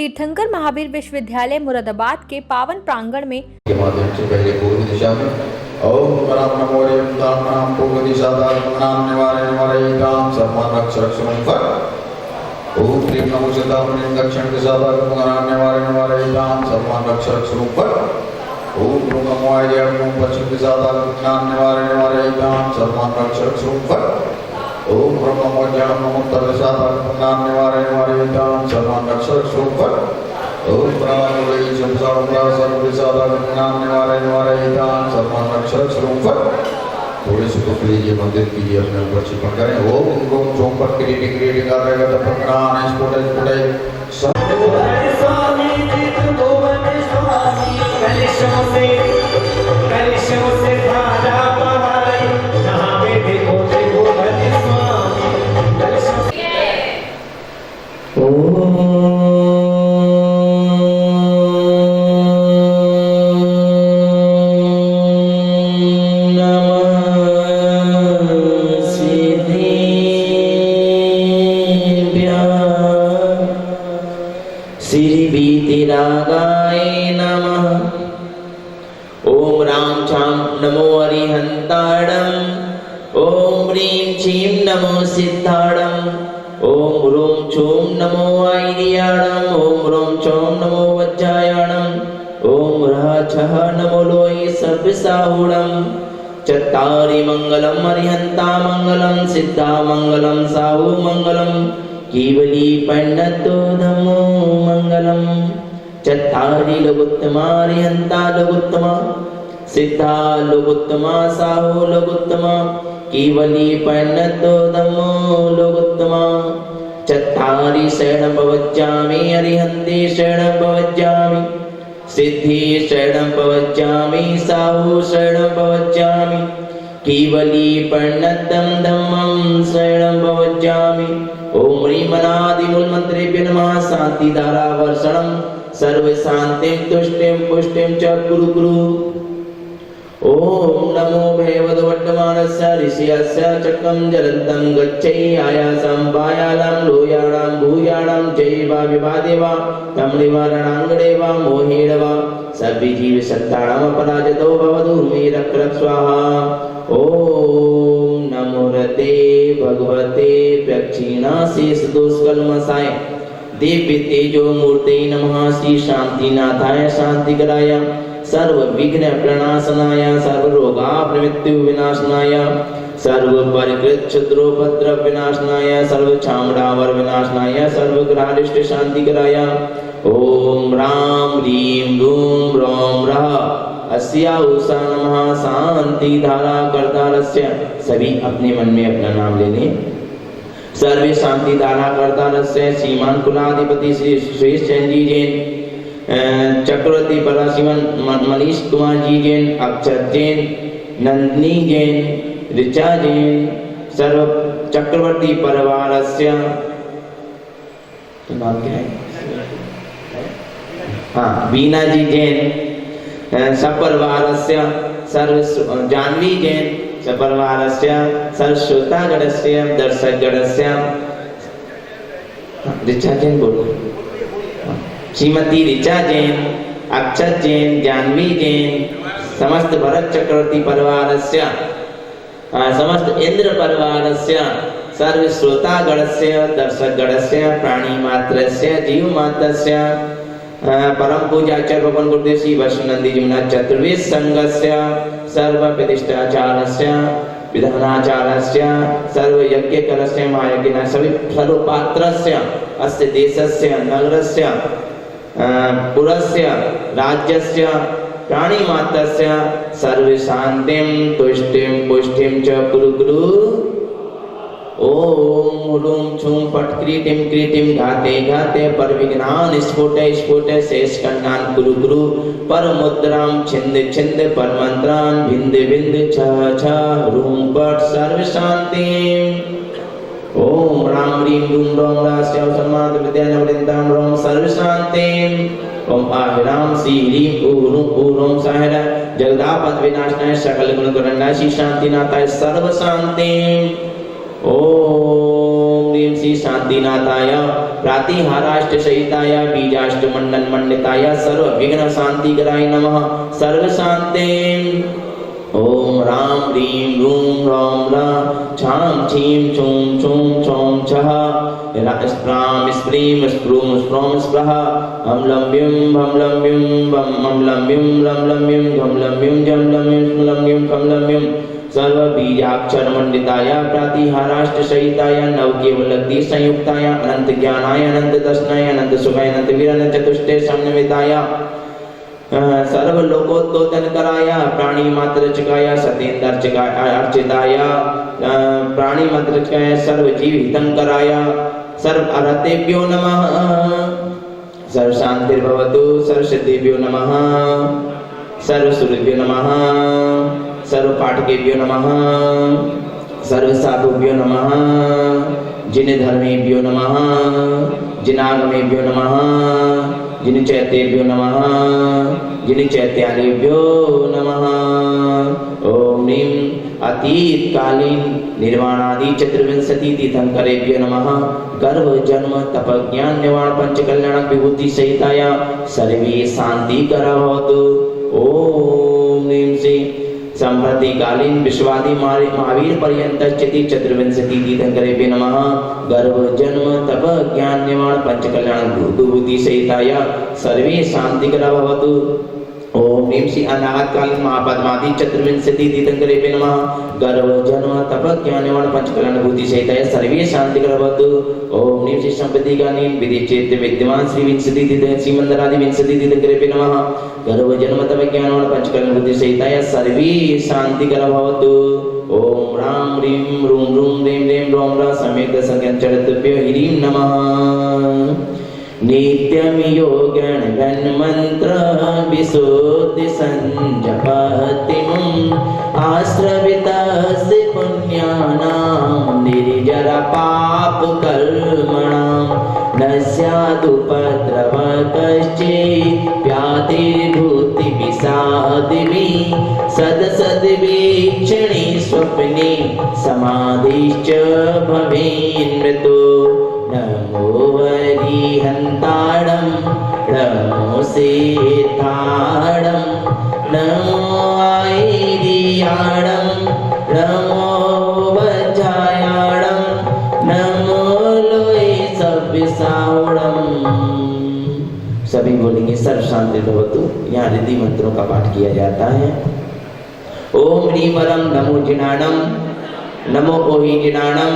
तीर्थंकर महावीर विश्वविद्यालय मुरादाबाद के पावन प्रांगण में के माध्यम से पहले पूर्व दिशा में ओम परम नमो रेवताम नाम पूर्व दिशा नाम निवारे निवारयिताम सर्वान् रक्षक सुमंफर ओम प्रेम नमो सिद्धाम दक्षिण दिशा नाम निवारे निवारयिताम सर्वान् रक्षक सुमंफर ओम नमो आय ओम पश्चिम दिशा नाम निवारे निवारयिताम सर्वान् रक्षक सुमंफर ओम नमो ज्ञान नमो उत्तर दिशा नाम निवारे निवारयिताम सर्वान् रक्षक सुमंफर ओम प्राणवै शंसावरा सर्वविसाधन नाम निवारे निवारयिताम सर्वान् रक्षक सुमंफर। थोड़े से तो लीजिए मंदिर कीजिए अपने ऊपर चिपक करें ओम ओम चोम पर क्रीटी क्रीटी कर रहे गत प्रणाम स्फुटे स्फुटे स्वामी चित भुवन स्वामी कलिशों से धारा बहाई नहावे देखो त्रिभुवन स्वामी कलिशों नमो अरिहंताणं ओम ह्रीं क्षीं नमो सिद्धाणं ओम ह्रूं छूं नमो ऐर्याणं ओम ह्रूं छौं नमो वज्रायणं ओम ह्रः छः नमो लोये सर्वसाहुणं चत्तारि मंगलम अरिहंता मंगलम सिद्धा मंगलम साहु मंगलम केवली पंडितो धम्मो मंगलम चत्तारि लोकोत्तमा अरिहंता लोकोत्तमा सिद्धा लोकोत्तमा साहु लोकोत्तमा केवली पंडितो धम्मो लोकोत्तमा चत्तारि शरणं प्रवज्जामि अरिहन्ते शरणं प्रवज्जामि सिद्धि शरणं प्रवज्जामि साहु शरणं प्रवज्जामि केवली पंडितं धम्मं शरणं प्रवज्जामि ओम ह्रीं अनादिमूलमन्त्रेभ्यो नमः शान्तिधारा वर्षणं सर्व शान्तिं तुष्टिं पुष्टिं च कुरु कुरु ओम नमो भगवद्वर्तमानस्य ऋषियस्य चक्रं जलन्तं गच्छै आयासं पायालं लोयाणां भूयाणां जैवाविवादेवा तं निवारणाङ्गडेवा मोहेडवा सर्वजीव सत्ताणामपराजितो भवतु मे रक्ष स्वाहा ओम नमो रते भगवते प्रक्षिणाशेषदोषकल्मषाय दिव्य तेजो मूर्ते नमः श्री शांतिनाथाय शांतिकराय सर्व विघ्न प्रणाशनाय सर्व रोगा प्रमृत्यु विनाशनाय सर्व परिकृत क्षुद्रोपद्रव विनाशनाय सर्व छामड़ावर विनाशनाय सर्व ग्रहारिष्ट शांतिकराय ओम राम ह्रीं रूम रोम रः अस्या उषा नमः शांति धारा करतारस्य सभी अपने मन में अपना नाम ले लें सर्वे शांति धारा करतारस्य श्रीमान कुलाधिपति श्री सुरेश जैन जी जैन चक्रवर्ती पराशिवन मनीष कुमार जी जैन अक्षर जैन नंदिनी जैन ऋचा जैन सर्व चक्रवर्ती परिवारस्य नाम क्या है हाँ वीणा जी जैन सपरिवारस्य सर्व जानवी जैन सपरिवारस्य सर्व श्रोतागणस्य दर्शकगणस्य ऋचा जैन बोलो श्रीमती ऋचा जैन अक्षत जैन जानवी जैन समस्त भरत चक्रवर्ती परिवारस्य समस्त इंद्र परिवारस्य सर्व श्रोतागणस्य दर्शकगणस्य प्राणी मात्रस्य जीव मात्रस्य परम पूज्याचार्य भगवान गुरुदेव श्री वैष्णवनंदी जमुना चतुर्वेद संघस्य सर्व प्रतिष्ठाचार्यस्य विधानाचार्यस्य सर्व यज्ञ कलस्य महायज्ञ सभी सर्व पात्रस्य अस्य देशस्य नगरस्य पुरस्य राज्यस्य प्राणी मात्रस्य सर्व शांतिं तुष्टिं पुष्टिं च कुरु कुरु ओम ह्रूं छूं फट् क्रीटिं क्रीटिं घाते घाते परविघ्नान् स्फुटे स्फुटे शेषखण्डान् कुरु कुरु परमुद्रां छिन्द छिन्द परमन्त्रान् भिन्द भिन्द छः छः ह्रूं फट् सर्व शान्तिं ओम राम ह्रीं रूं रों रास्यौ सम्माद विद्यानवृन्दां रों सर्व शान्तिं ओम आहिराम श्री ह्रीं ऊरूं ऊरों साहिर जगदापद विनाशनाय सकल गुण गणनाय श्री शांतिनाथाय सर्व शान्तिं ओम ह्रीं श्री शांतिनाथाय प्रातिहाराष्ट सहिताय बीजाष्टमंडन मंडिताय सर्व विघ्न शांतिकराय नमः। सर्व शांति। ओम राम ह्रीं रूं रौं रा छां छीं छूं छूं छौं छः स्प्रां स्प्रीं स्प्रूं स्प्रौं स्प्रः हम लम्ब्युं भम लम्ब्युं बम मम लम्ब्युं लम लम्ब्युं घम लम्ब्युं जम लम्ब्युं स्म लम्ब्युं खम लम्ब्युं सर्व बीजाक्षर मंडिताय प्रातिहाराष्ट सहिताय नवकेवलक्ति संयुक्ताय अनंत ज्ञानाय अनंत दर्शनाय अनंत सुखाय अनंत वीराय चतुष्टय समन्विताय सर्व लोकोत्तोलन कराय प्राणी मात्र चकाय सतेंद्र चकाय अर्चिताय प्राणी मात्र चकाय सर्व जीव हितं कराय सर्व अरतेभ्यो नमः। सर्व शांतिर्भवतु। सर्व सिद्धेभ्यो नमः। सर्व सुरेभ्यो नमः। सर्व पाठकेभ्यो नमः। सर्व साधुभ्यो नमः। जिन धर्मेभ्यो नमः। जिनागमेभ्यो नमः। जिन चैत्येभ्यो नमः। जिन चैत्यालयेभ्यो नमः। ओम ह्रीं अतीत कालीन निर्वाणादि चतुर्विंशति तीर्थंकरेभ्यो नमः। गर्भ जन्म तप ज्ञान निवारण पंच कल्याण विभूति सहिताय सर्वे शांति करभवतु। ओम ह्रीं श्री संप्रति कालीन विश्वादि महावीर पर्यंत स्थिति चतुर्विंशति तीर्थंकरेभ्यो नमः। गर्भ जन्म तप ज्ञान निवारण पंच कल्याण विभूति सहिताय सर्वे शांति करभवतु। ओम ह्रीं श्री अनाहतकालीन महापद्मादि चतुर्विंशति तीर्थंकरेभ्यो नमः। गर्भ जन्म तप ज्ञान निवारण पंच कल्याण विभूति सहिताय सर्वे शांति करभवतु। ओम ह्रीं श्री संप्रति कालीन विदिचेत विद्यमान श्री विंशति तीर्थ श्री मंदिरादि विंशति तीर्थंकरेभ्यो नमः। गर्भ जन्म तप ज्ञान निवारण पंच कल्याण विभूति सहिताय सर्वे शांति करभवतु। ओम राम ह्रीं रूं रूं ह्रीं ह्रीं रौं रा सम्यक् संख्याचरतुभ्यो ह्रीं नमः। नित्यं योगण गण मंत्र विशुद्धि संजपतिमुं आश्रवितस्य पुण्यानां निर्जर पाप कर्मणां न स्यादुपद्रव कश्चित् व्याधिर्भूति विषादिभिः सदसद्वीक्षणे स्वप्ने समाधिश्च भवेन्मृतो। नमो वरिहन्ताडं नमो सेताडं नमो आयिर्याडं नमो वज्रायाडं नमो लोये सव्यसावडं। सभी बोलेंगे सर्व शांति भवतु। यहाँ रिद्धि मंत्रों का पाठ किया जाता है। ओम ह्रीं परम नमो जिनाणं नमो ओहि जिनाणं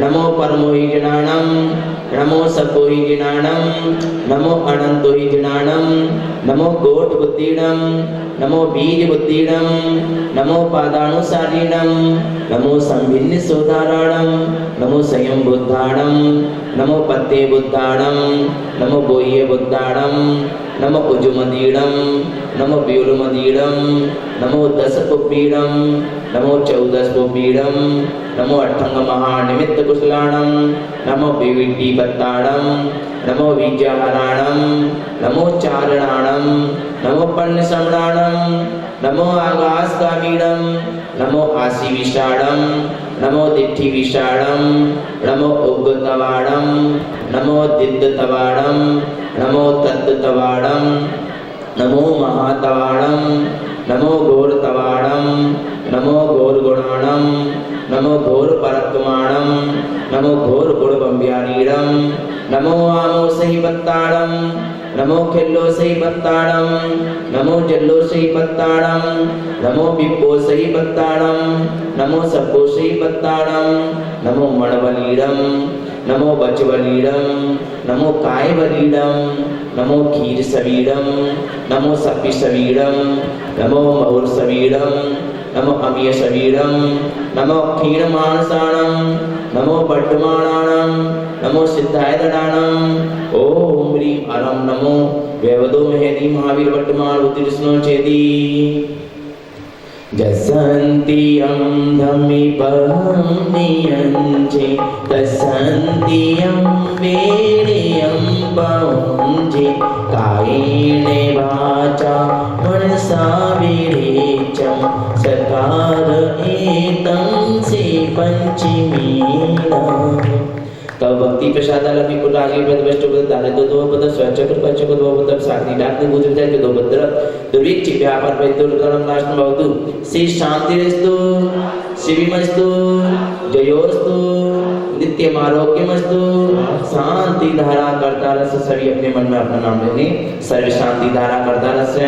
नमो परमोहि जिनाणं नमो सपोहि जिनाणं नमो अनंतोहि जिनाणं नमो कोट बुद्धिडं नमो बीज बुद्धिडं नमो पादानुसारिणं नमो संभिन्न सोदाराणं नमो स्वयं बुद्धाणं नमो पत्ते बुद्धाणं नमो बोह्य बुद्धाणं नमो उजुमदीडं नमो व्यूलमदीडं नमो दशपुपीडं नमो चौदशपुपीडं नमो अट्ठंग महानिमित्त कुशलाणं नमो विविटी बत्ताणं नमो विद्याहराणं नमो चारणाणं नमो पर्णसमणाणं नमो आकाशकामीणं नमो आशीविषाणं नमो दिट्ठिविषाणं नमो उग्गतवाणं नमो दिद्दतवाणं नमो तद्दतवाणं नमो महातवाणं नमो घोरतवाणं नमो घोरगुणाणं नमो घोर परक्माणं नमो घोर गुणबम्ब्यारीणं नमो आमोसहि पत्ताणं नमो खिल्लोसहि पत्ताणं नमो जल्लोसहि पत्ताणं नमो बिप्पोसहि पत्ताणं नमो सप्पोसहि पत्ताणं नमो मणवलीडं नमो बचवलीडं नमो कायवलीडं नमो क्षीरसवीडं नमो सप्पिसवीडं नमो महुरसवीडं नमो अमीयसवीडं नमो क्षीणमानसाणं नमो बड्डमाणाणं नमो सिद्धायतडाणं। ओम ह्रीं अरं नमो वैवदो महेदी महावीर बड्डमाण उत्तीर्ण चेदी जसन्तियं धम्मिपहं नियञ्चे तसन्तियं वेणियं पहुञ्चे कायेने वाचा मनसा विरेचं सकार एतं से पंचमीनं कव भक्ति प्रसाद लक्ष्मी को रागी पद वस्तु पद दारे दो पद स्वचक्र पचक्र दो पद साग्नि डाक्नि भूज विचार के दो पद दुर्भिक्ष व्यापार वैद्युर्गणम नाशनं भवतु श्री शांतिरस्तु शिविमस्तु जयोस्तु नित्यम आरोग्यमस्तु शांति धारा करता रस। सभी अपने मन में अपना नाम लेंगे। सर्व शांति धारा करता रस्य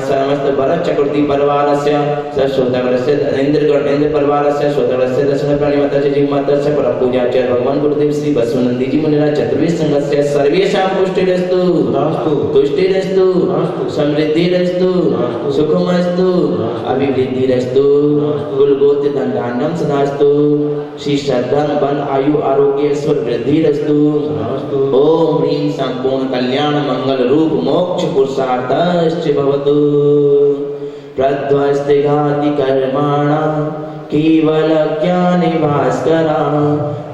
समस्त भरत चक्रवर्ती परिवारस्य सश्रोतगणस्य इंद्र परिवारस्य श्रोतगणस्य दशम प्राणी माता जी माता से पर पूजाचार्य भगवान गुरुदेव श्री बसवनंदी जी मुनिराज चतुर्वेद संघस्य सर्वेषां पुष्टिरस्तु तुष्टिरस्तु समृद्धिरस्तु सुखमस्तु अभिवृद्धिरस्तु कुलगोत्र धनधान्यं सदास्तु श्री श्रद्धा बल आयु आरोग्य ऐश्वर्य वृद्धिरस्तु। ओम ह्रीं संपूर्ण कल्याण मंगल रूप मोक्ष पुरुषार्थश्च भवतु। प्रध्वस्ते घाति कर्माणा केवल ज्ञानि भास्करा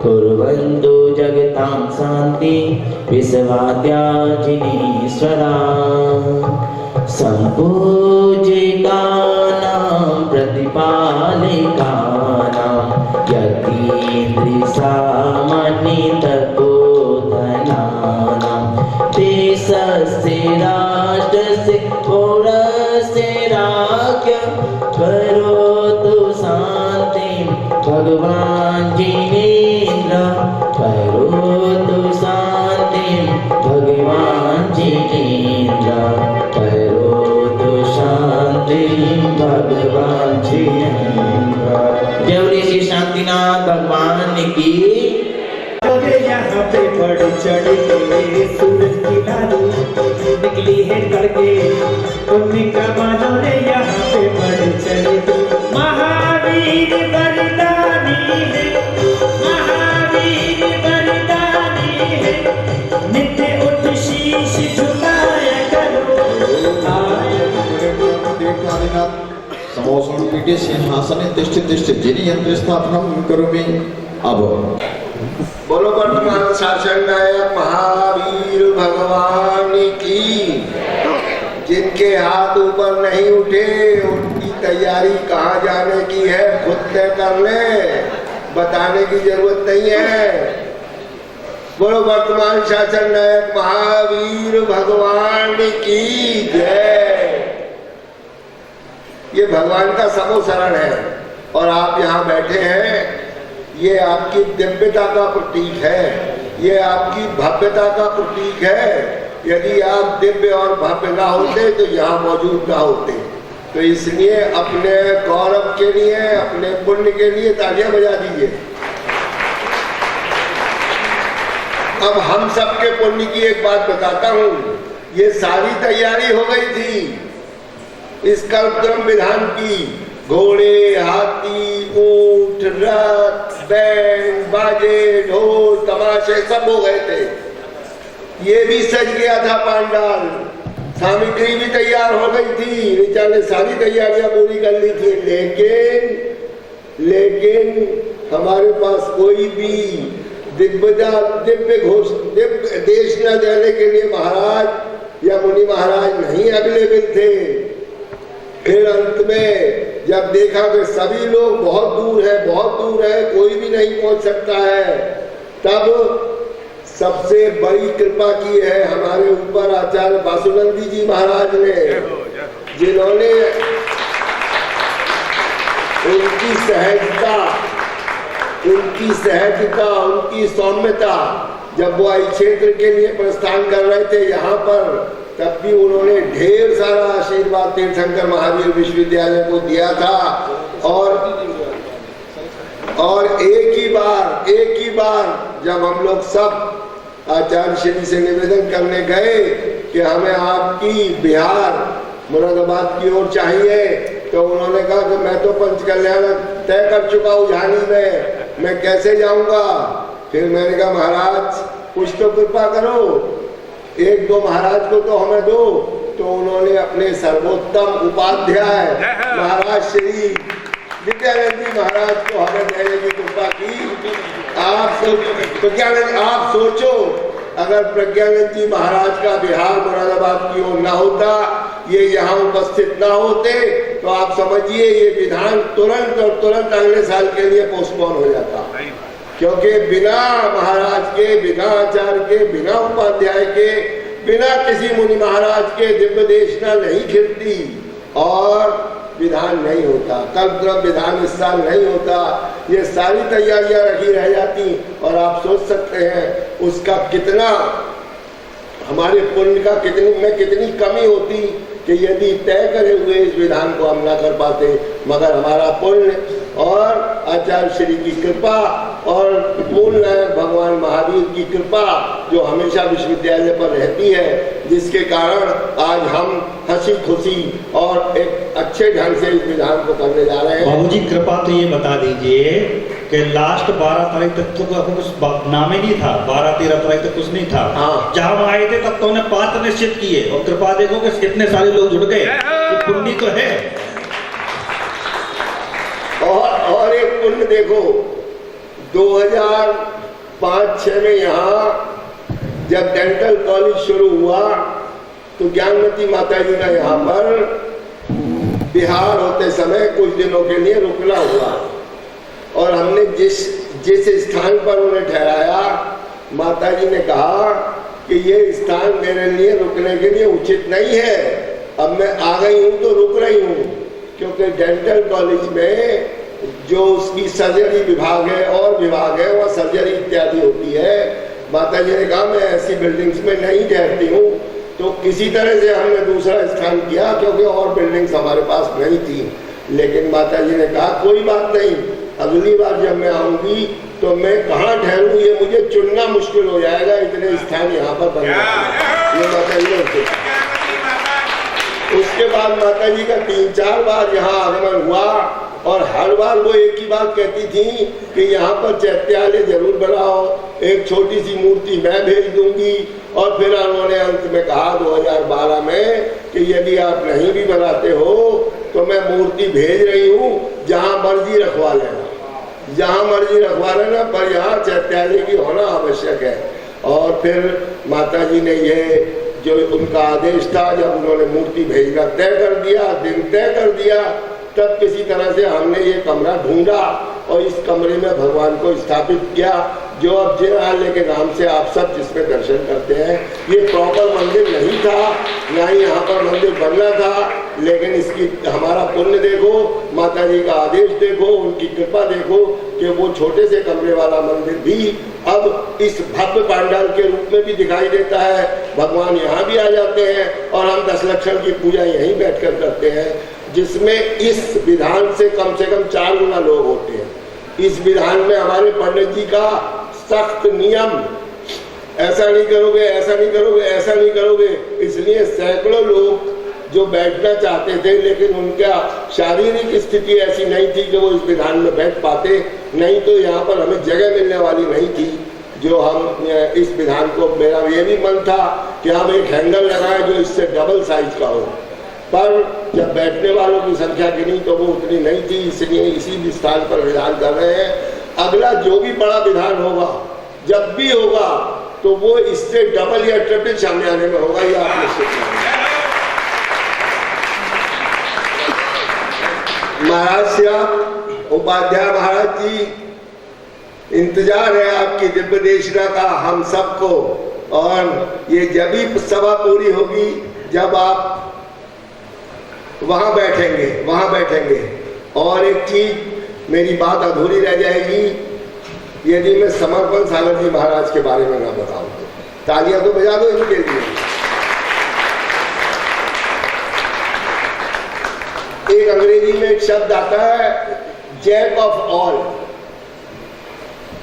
कुर्वन्तु जगतां शान्ति विश्वाद्या जिनेश्वरा। संपूजिकानां प्रतिपालिकानां यतीन्द्रियसामन्वितबोधनानां देशस्य राष्ट्रस्य पौरस्य राज्ञः करोतु शान्तिं भगवान् जिनेन्द्र करोतु शान्तिं भगवान् जिनेन्द्र करोतु शान्तिं भगवान् जिनेन्द्र। जय बोले श्री शांतिनाथ भगवान की। यहाँ पे बढ़ चढ़ के सूरज की लाली निकली है करके पुण्य का मानो रे। यहाँ पे बढ़ चढ़ के महावीर वरदानी है, महावीर वरदानी है। नित्य उठ शीश झुकाया करो समोसं पीठे सिंहासने तिष्ठ तिष्ठ जिनि यंत्र स्थापनं करोमि। अब बोलो वर्तमान शासन नायक महावीर भगवान की। जिनके हाथ ऊपर नहीं उठे उनकी तैयारी कहाँ जाने की है खुद तय कर ले, बताने की जरूरत नहीं है। बोलो वर्तमान शासन नायक महावीर भगवान की जय। ये भगवान का समोसरण है और आप यहाँ बैठे हैं, ये आपकी दिव्यता का प्रतीक है, ये आपकी भव्यता का प्रतीक है। यदि आप दिव्य और भव्य ना होते तो यहाँ मौजूद ना होते। तो इसलिए अपने गौरव के लिए, अपने पुण्य के लिए तालियां बजा दीजिए। अब हम सबके पुण्य की एक बात बताता हूँ। ये सारी तैयारी हो गई थी इस कल्पद्रुम विधान की। घोड़े, हाथी, ऊंट, रथ, बैंड, बाजे, ढोल, तमाशे सब हो गए थे। ये भी सज गया था पांडाल, सामग्री भी तैयार हो गई थी, ऋचा ने सारी तैयारियां पूरी कर ली थी। लेकिन हमारे पास कोई भी दिव्य देश न देने के लिए महाराज या मुनि महाराज नहीं अवेलेबल थे। फिर अंत में जब देखा कि सभी लोग बहुत दूर है, कोई भी नहीं पहुंच सकता है, तब सबसे बड़ी कृपा की है हमारे ऊपर आचार्य वासुनंदी जी महाराज ने, जिन्होंने उनकी सहजता, उनकी सौम्यता, जब वो आई क्षेत्र के लिए प्रस्थान कर रहे थे यहाँ पर, तब भी उन्होंने ढेर सारा आशीर्वाद तीर्थंकर महावीर विश्वविद्यालय को दिया था। और एक ही बार जब हम लोग सब आचार्य श्री से निवेदन करने गए कि हमें आपकी बिहार मुरादाबाद की ओर चाहिए, तो उन्होंने कहा कि मैं तो पंच कल्याण तय कर चुका हूँ झानी में, मैं कैसे जाऊंगा। फिर मैंने कहा महाराज कुछ तो कृपा करो, एक दो महाराज को तो हमें दो। तो उन्होंने अपने सर्वोत्तम उपाध्याय महाराज श्री विद्यानंद जी महाराज को हमें देने की कृपा की। आप सोचो अगर प्रज्ञानंद जी महाराज का बिहार मुरादाबाद की ओर न होता, ये यहाँ उपस्थित न होते, तो आप समझिए ये विधान तुरंत अगले साल के लिए पोस्टपोन हो जाता। क्योंकि बिना महाराज के, बिना आचार्य के, बिना उपाध्याय के, बिना किसी मुनि महाराज के दिव्य देशना नहीं खिलती और विधान नहीं होता, कल्पद्रव्य विधान इस साल नहीं होता। ये सारी तैयारियां रखी रह जाती और आप सोच सकते हैं उसका कितना, हमारे पुण्य का कितनी कमी होती कि यदि तय करे हुए इस विधान को हम न कर पाते। मगर हमारा पुण्य और आचार्य श्री की कृपा और मूल नायक भगवान महावीर की कृपा जो हमेशा विश्वविद्यालय पर रहती है, जिसके कारण आज हम हंसी खुशी और एक अच्छे ढंग से इस विधान को करने जा रहे हैं। बाबूजी कृपा तो ये बता दीजिए कि लास्ट 12 तारीख तक तो कुछ नाम ही नहीं था, 12-13 तारीख तक कुछ नहीं था। हाँ। जहाँ हम आए थे तब तो उन्हें पात्र निश्चित किए और कृपा देखो कि कितने सारे लोग जुड़ गए, तो पुण्य तो है। और एक पुण्य देखो, 2005-6 में यहाँ जब डेंटल कॉलेज शुरू हुआ तो ज्ञानमती माता जी का यहाँ पर बिहार होते समय कुछ दिनों के लिए रुकना हुआ और हमने जिस स्थान पर उन्हें ठहराया, माता जी ने कहा कि ये स्थान मेरे लिए रुकने के लिए उचित नहीं है, अब मैं आ गई हूँ तो रुक रही हूँ। क्योंकि डेंटल कॉलेज में जो उसकी सर्जरी विभाग है और विभाग है, वह सर्जरी इत्यादि होती है। माता जी ने कहा मैं ऐसी बिल्डिंग्स में नहीं ठहरती हूँ, तो किसी तरह से हमने दूसरा स्थान किया क्योंकि और बिल्डिंग्स हमारे पास नहीं थी। लेकिन माता जी ने कहा कोई बात नहीं, अगली बार जब मैं आऊंगी तो मैं कहाँ ठहरूं ये मुझे चुनना मुश्किल हो जाएगा, इतने स्थान यहाँ पर बन जाएंगे। ये माता जी ने उसके बाद माता जी का 3-4 बार यहाँ आगमन हुआ और हर बार वो एक ही बात कहती थी कि यहाँ पर चैत्यालय जरूर बनाओ, एक छोटी सी मूर्ति मैं भेज दूंगी। और फिर उन्होंने अंत में कहा 2012 में कि यदि आप नहीं भी बनाते हो तो मैं मूर्ति भेज रही हूँ, जहाँ मर्जी रखवा लेना, जहाँ मर्जी रखवा लेना, पर यहाँ चैत्यालय की होना आवश्यक है। और फिर माता जी ने ये जो उनका आदेश था, जब उन्होंने मूर्ति भेजना तय कर दिया, दिन तय कर दिया, तब किसी तरह से हमने ये कमरा ढूंढा और इस कमरे में भगवान को स्थापित किया, जो अब जिनालय के नाम से आप सब जिसमें दर्शन करते हैं। ये प्रॉपर मंदिर नहीं था, ना ही यहाँ पर मंदिर बनना था, लेकिन इसकी हमारा पुण्य देखो, माता जी का आदेश देखो, उनकी कृपा देखो कि वो छोटे से कमरे वाला मंदिर भी अब इस भव्य पांडाल के रूप में भी दिखाई देता है। भगवान यहाँ भी आ जाते हैं और हम 10 लक्षण की पूजा यहीं बैठकर करते हैं, जिसमें इस विधान से कम 4 गुना लोग होते हैं। इस विधान में हमारे पंडित जी का सख्त नियम, ऐसा नहीं करोगे, ऐसा नहीं करोगे, ऐसा नहीं करोगे, इसलिए सैकड़ों लोग जो बैठना चाहते थे, लेकिन उनका शारीरिक स्थिति ऐसी नहीं थी कि वो इस विधान में बैठ पाते, नहीं तो यहाँ पर हमें जगह मिलने वाली नहीं थी। जो हम इस विधान को, मेरा ये भी मन था कि हम एक हैंडल लगाएं जो इससे डबल साइज का हो, पर जब बैठने वालों की संख्या गिनी तो वो उतनी नहीं थी, इसलिए इसी स्थान पर विधान कर रहे हैं। अगला जो भी बड़ा विधान होगा, जब भी होगा, तो वो इससे डबल या ट्रिपल सामने में होगा, ये आप निश्चित करें। महाराज श्याम उपाध्याय महाराज जी, इंतजार है आपकी दिव्य देशना का हम सबको, और ये जब भी सभा पूरी होगी, जब आप वहां बैठेंगे। और एक चीज मेरी बात अधूरी रह जाएगी यदि मैं समर्पण सागर जी महाराज के बारे में ना बताऊं। तालियां तो बजा दो इनके लिए। एक अंग्रेजी में एक शब्द आता है जैक ऑफ ऑल,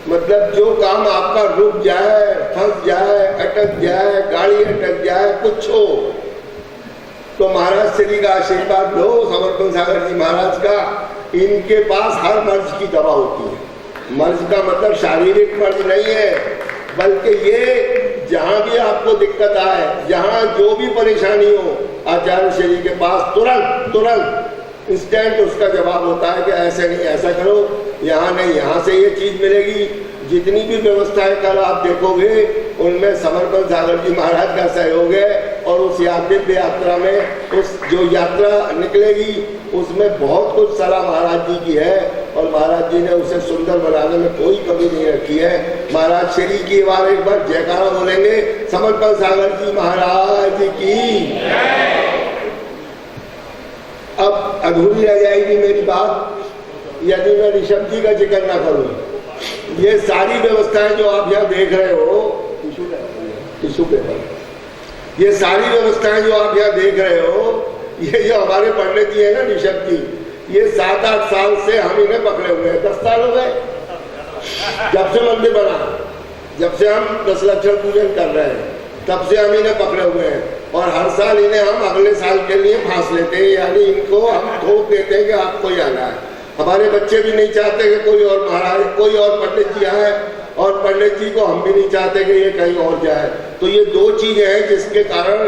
मतलब जो काम आपका रुक जाए, फंस जाए, अटक जाए, गाड़ी अटक जाए, कुछ हो, तो महाराज श्री का आशीर्वाद लो, समर्पण सागर जी महाराज का। इनके पास हर मर्ज की दवा होती है। मर्ज का मतलब शारीरिक मर्ज नहीं है, बल्कि ये जहां भी आपको दिक्कत आए, जहां जो भी परेशानी हो, आचार्य श्री के पास तुरंत इंस्टेंट उसका जवाब होता है कि ऐसे नहीं, ऐसा करो, यहाँ नहीं, यहाँ से ये चीज मिलेगी। जितनी भी व्यवस्थाएं कल आप देखोगे, उनमें समर्पण सागर जी महाराज का सहयोग है। और उस दिव्य यात्रा में, उस जो यात्रा निकलेगी, उसमें बहुत कुछ सलाह महाराज जी की है। और महाराज जी ने उसे सुंदर बनाने में कोई कमी नहीं रखी है। महाराज श्री की बार एक बार जयकारा बोलेंगे। समर्पण सागर जी महाराज की। अब अधूरी रह जाएगी मेरी बात यदि मैं ऋषभ जी का जिक्र ना करूं। ये सारी व्यवस्थाएं जो आप यहाँ देख रहे हो, टिश्यू पेपर, ये सारी व्यवस्थाएं जो आप यहाँ देख रहे हो, ये जो हमारे पंडित जी है ना ऋषभ जी, ये 7-8 साल से हम इन्हें पकड़े हुए हैं। 10 साल हो गए जब से मंदिर बना, जब से हम 10 लक्षण पूजन कर रहे हैं, तब से हम इन्हें पकड़े हुए हैं। और हर साल इन्हें हम अगले साल के लिए फांस लेते हैं, यानी इनको हम ठोक देते हैं कि आपको ही आना है। हमारे बच्चे भी नहीं चाहते कि कोई और महाराज, कोई और पंडित जी आए, और पंडित जी को हम भी नहीं चाहते कि ये कहीं और जाए। तो ये 2 चीजें हैं जिसके कारण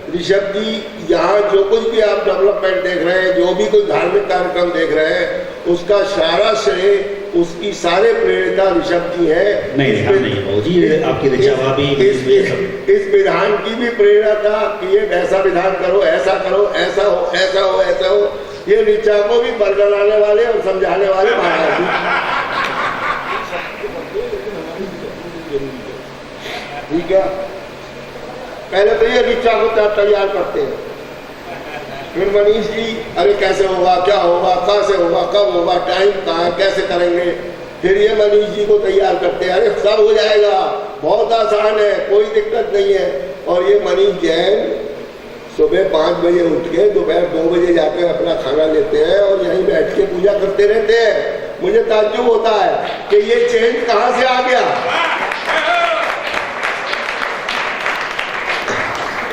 ऋषभ जी यहाँ जो कुछ भी आप डेवलपमेंट देख रहे हैं, जो भी कोई धार्मिक कार्यक्रम देख रहे हैं, उसका सारा श्रेय, उसकी सारे प्रेरणा ऋषभ जी है। नहीं बाबूजी, आपकी ऋचा भी इस विधान की भी प्रेरणा था कि ये ऐसा विधान करो, ऐसा करो, ऐसा हो, ऐसा हो, ऐसा हो। ये ऋचा को भी बरगलाने वाले और समझाने वाले महाराज जी। ठीक है, पहले तो ये ऋचा को तैयार करते हैं, फिर मनीष जी अरे कैसे होगा, क्या होगा, कहाँ से होगा, कब होगा, टाइम कहाँ है, कैसे करेंगे, फिर ये मनीष जी को तैयार करते हैं। अरे सब हो जाएगा, बहुत आसान है, कोई दिक्कत नहीं है। और ये मनीष जैन सुबह 5 बजे उठ के दोपहर 2 बजे जाकर अपना खाना लेते हैं और यहीं बैठ के पूजा करते रहते हैं। मुझे ताज्जुब होता है कि ये चेंज कहाँ से आ गया।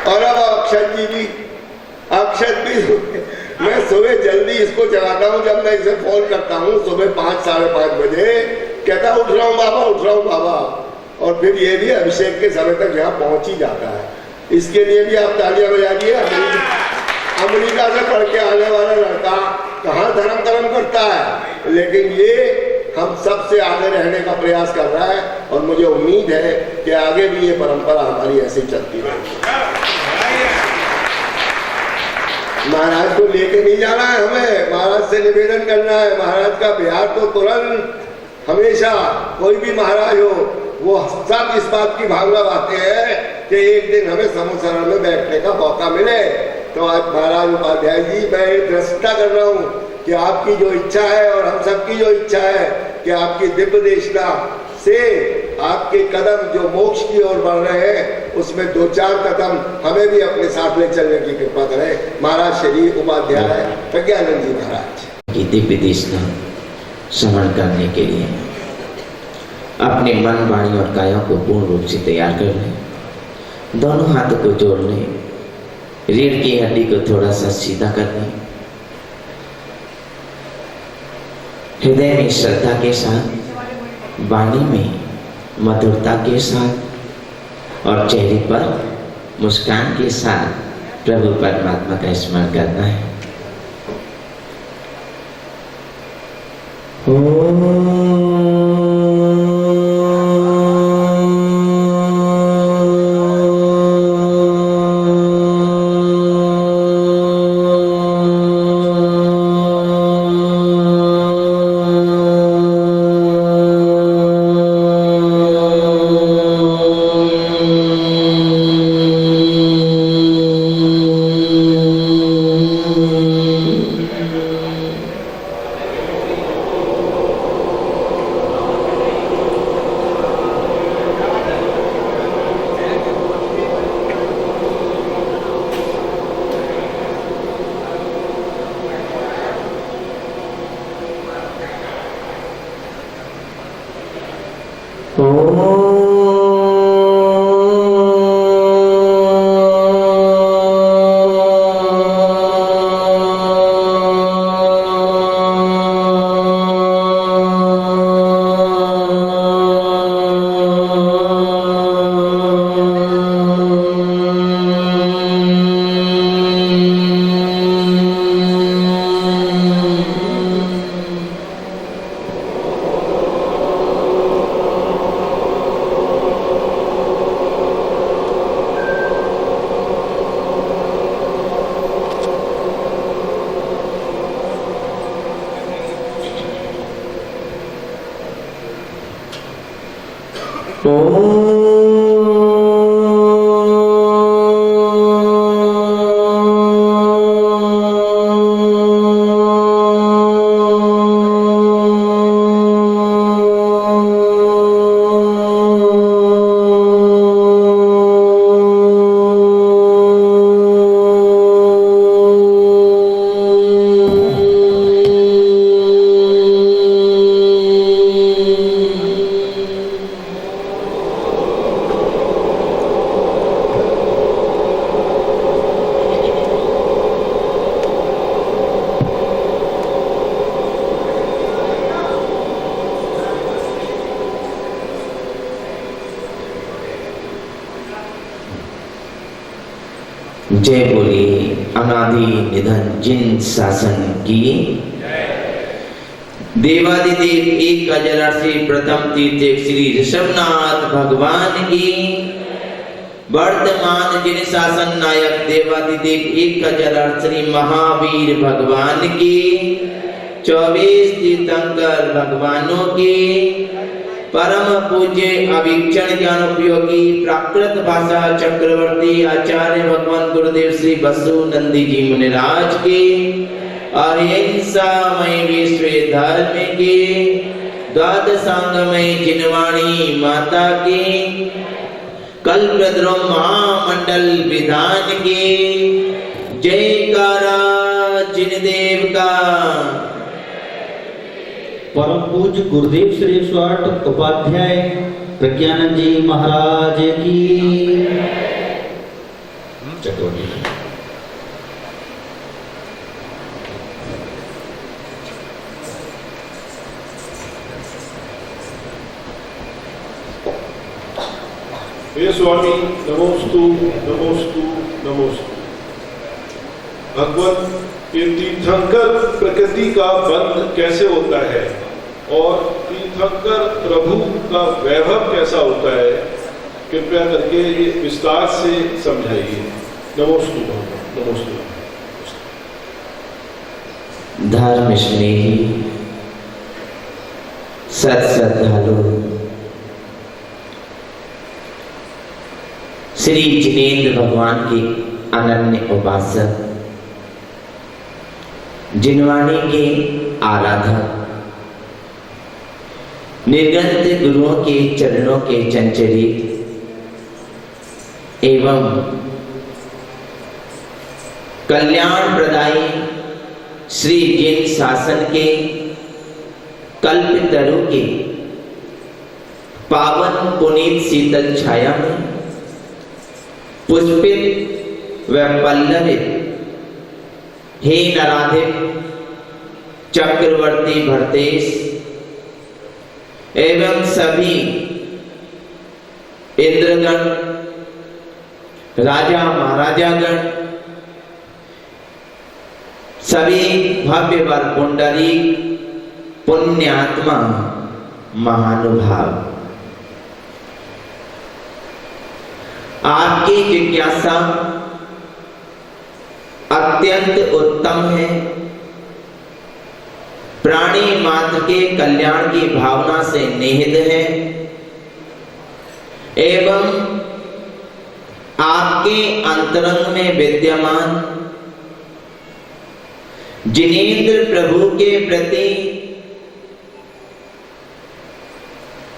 और अब अक्षत जी भी, अक्षत भी मैं सुबह जल्दी इसको चलाता हूँ। जब मैं इसे फोन करता हूँ सुबह 5, साढ़े 5 बजे, कहता उठ रहा हूँ बाबा, उठ रहा हूँ बाबा। और फिर ये भी अभिषेक के समय तक यहाँ पहुँच ही जाता है। इसके लिए भी आप तालियां बजाइए। अमेरिका से पढ़ के आने वाला लड़का कहाँ धर्म करता है, लेकिन ये हम सबसे आगे रहने का प्रयास कर रहा है। और मुझे उम्मीद है कि आगे भी ये परंपरा हमारी ऐसी चलती रहेगी। महाराज को लेके नहीं जाना है हमें, महाराज से निवेदन करना है। महाराज का बिहार तो तुरंत हमेशा कोई भी महाराज हो, वो सब इस बात की भावना बातें हैं कि एक दिन हमें समूह शरण में बैठने का मौका मिले। तो आज महाराज उपाध्याय जी, मैं दृष्टा कर रहा हूँ कि आपकी जो इच्छा है और हम सबकी जो इच्छा है कि आपकी दिव्य देशना से आपके कदम जो मोक्ष की ओर बढ़ रहे हैं, उसमें 2-4 कदम हमें भी अपने साथ ले चलने की कृपा करें। महाराज श्री उपाध्याय प्रज्ञानंद जी महाराज की दिव्य देशना श्रवण करने के लिए अपने मन, वाणी और काया को पूर्ण रूप से तैयार कर लें। दोनों हाथों को जोड़ लें, रीढ़ की हड्डी को थोड़ा सा सीधा कर लें। हृदय में श्रद्धा के साथ, वाणी में मधुरता के साथ और चेहरे पर मुस्कान के साथ प्रभु परमात्मा का स्मरण करना है। जय बोली अनादि निधन जिन शासन की। देवादिदेव एक हजार से प्रथम तीर्थ श्री ऋषभनाथ भगवान की। वर्तमान जिन शासन नायक देवादिदेव एक हजार श्री महावीर भगवान की। 24 तीर्थंकर भगवानों की। परम पूज्य अभिक्षण ज्ञान उपयोगी प्राकृत भाषा चक्रवर्ती आचार्य भगवान गुरुदेव श्री बसु नंदी जी मुनिराज के। अहिंसामय विश्व धर्म के। द्वादशांगमय जिनवाणी माता के। कल्पद्रुम महामंडल विधान के। जयकारा जिनदेव का। परम पूज्य गुरुदेव श्री स्वाट उपाध्याय प्रज्ञानंद जी महाराज की। चक्रवर्ती हे स्वामी नमोस्तु नमोस्तु नमोस्तु। भगवान ये तीर्थंकर प्रकृति का बंध कैसे होता है और तीर्थंकर प्रभु का वैभव कैसा होता है, कृपया करके ये विस्तार से समझाइए। नमोस्तु नमोस्तु। धर्म स्नेही सत श्रद्धालु श्री जिनेन्द्र भगवान के अनन्य उपासक जिनवाणी के आराधक निर्गंत गुरुओं के चरणों के चंचरित एवं कल्याण प्रदायी श्री जिन शासन के कल्पतरु के पावन पुनीत शीतल छाया में पुष्पित व पल्लवित हे नराधिप चक्रवर्ती भरतेश एवं सभी इंद्रगण राजा महाराजागण सभी भव्य वर पुंडरी पुण्यात्मा महानुभाव, आपकी जिज्ञासा अत्यंत उत्तम है। प्राणी मात्र के कल्याण की भावना से निहित है एवं आपके अंतरंग में विद्यमान जिनेन्द्र प्रभु के प्रति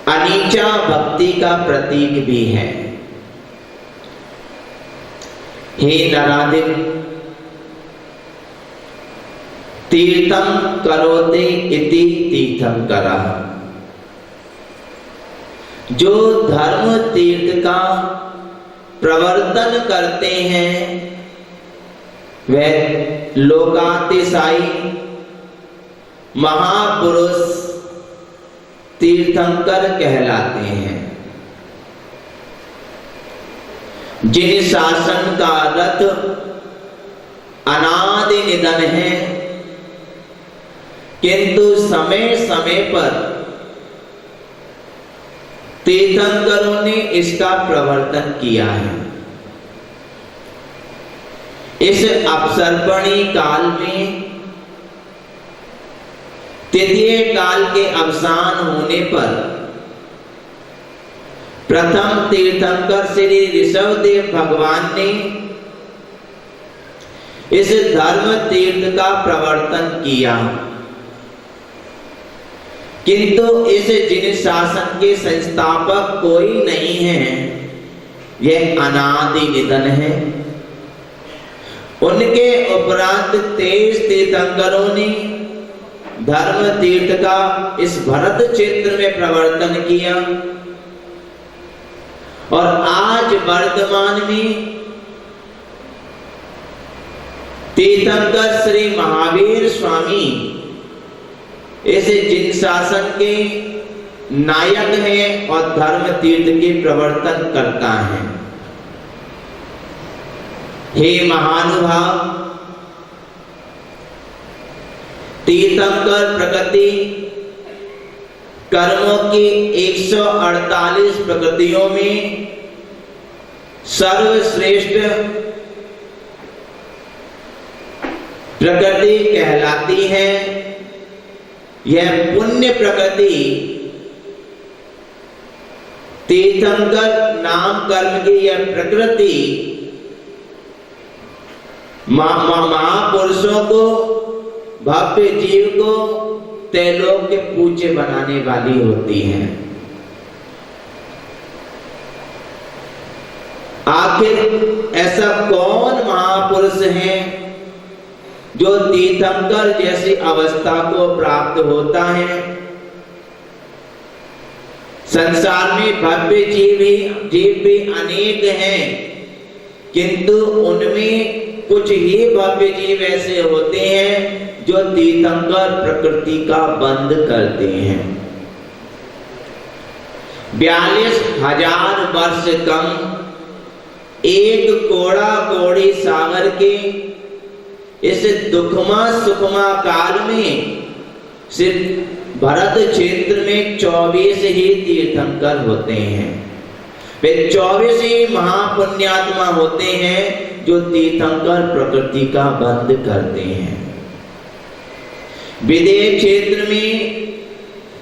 अनीचा भक्ति का प्रतीक भी है। हे नराधिप तीर्थम करोते इति तीर्थम करा, जो धर्म तीर्थ का प्रवर्तन करते हैं वह लोकातिशायी महापुरुष तीर्थंकर कहलाते हैं। जिन शासन का रथ अनादि निधन है किंतु समय समय पर तीर्थंकरों ने इसका प्रवर्तन किया है। इस अपसर्पणी काल में तृतीय काल के अवसान होने पर प्रथम तीर्थंकर श्री ऋषभदेव भगवान ने इस धर्म तीर्थ का प्रवर्तन किया, किंतु इस जिन शासन के संस्थापक कोई नहीं है, यह अनादि निधन है। उनके उपरांत 23 तीर्थंकरों ने धर्म तीर्थ का इस भरत क्षेत्र में प्रवर्तन किया और आज वर्तमान में तीर्थंकर श्री महावीर स्वामी इस जिन शासन के नायक हैं और धर्म तीर्थ के प्रवर्तन करता है। हे महानुभाव, तीर्थंकर प्रकृति कर्मों की 148 प्रकृतियों में सर्वश्रेष्ठ प्रकृति कहलाती है। यह पुण्य प्रकृति तीर्थंकर नाम कर्म की यह प्रकृति महापुरुषों को, भव्य जीव को तैलोक के पूज्य बनाने वाली होती है। आखिर ऐसा कौन महापुरुष है जो तीर्थंकर जैसी अवस्था को प्राप्त होता है? संसार में भव्य जीव भी अनेक हैं, किंतु उनमें कुछ ही भव्य जीव ऐसे होते हैं जो तीर्थंकर प्रकृति का बंद करते हैं। 42,000 वर्ष कम एक कोड़ा कोड़ी सागर के इस दुखमा सुखमा काल में सिर्फ भरत क्षेत्र में 24 ही तीर्थंकर होते हैं। वे 24 ही महापुण्यात्मा होते हैं जो तीर्थंकर प्रकृति का बंद करते हैं। विदेह क्षेत्र में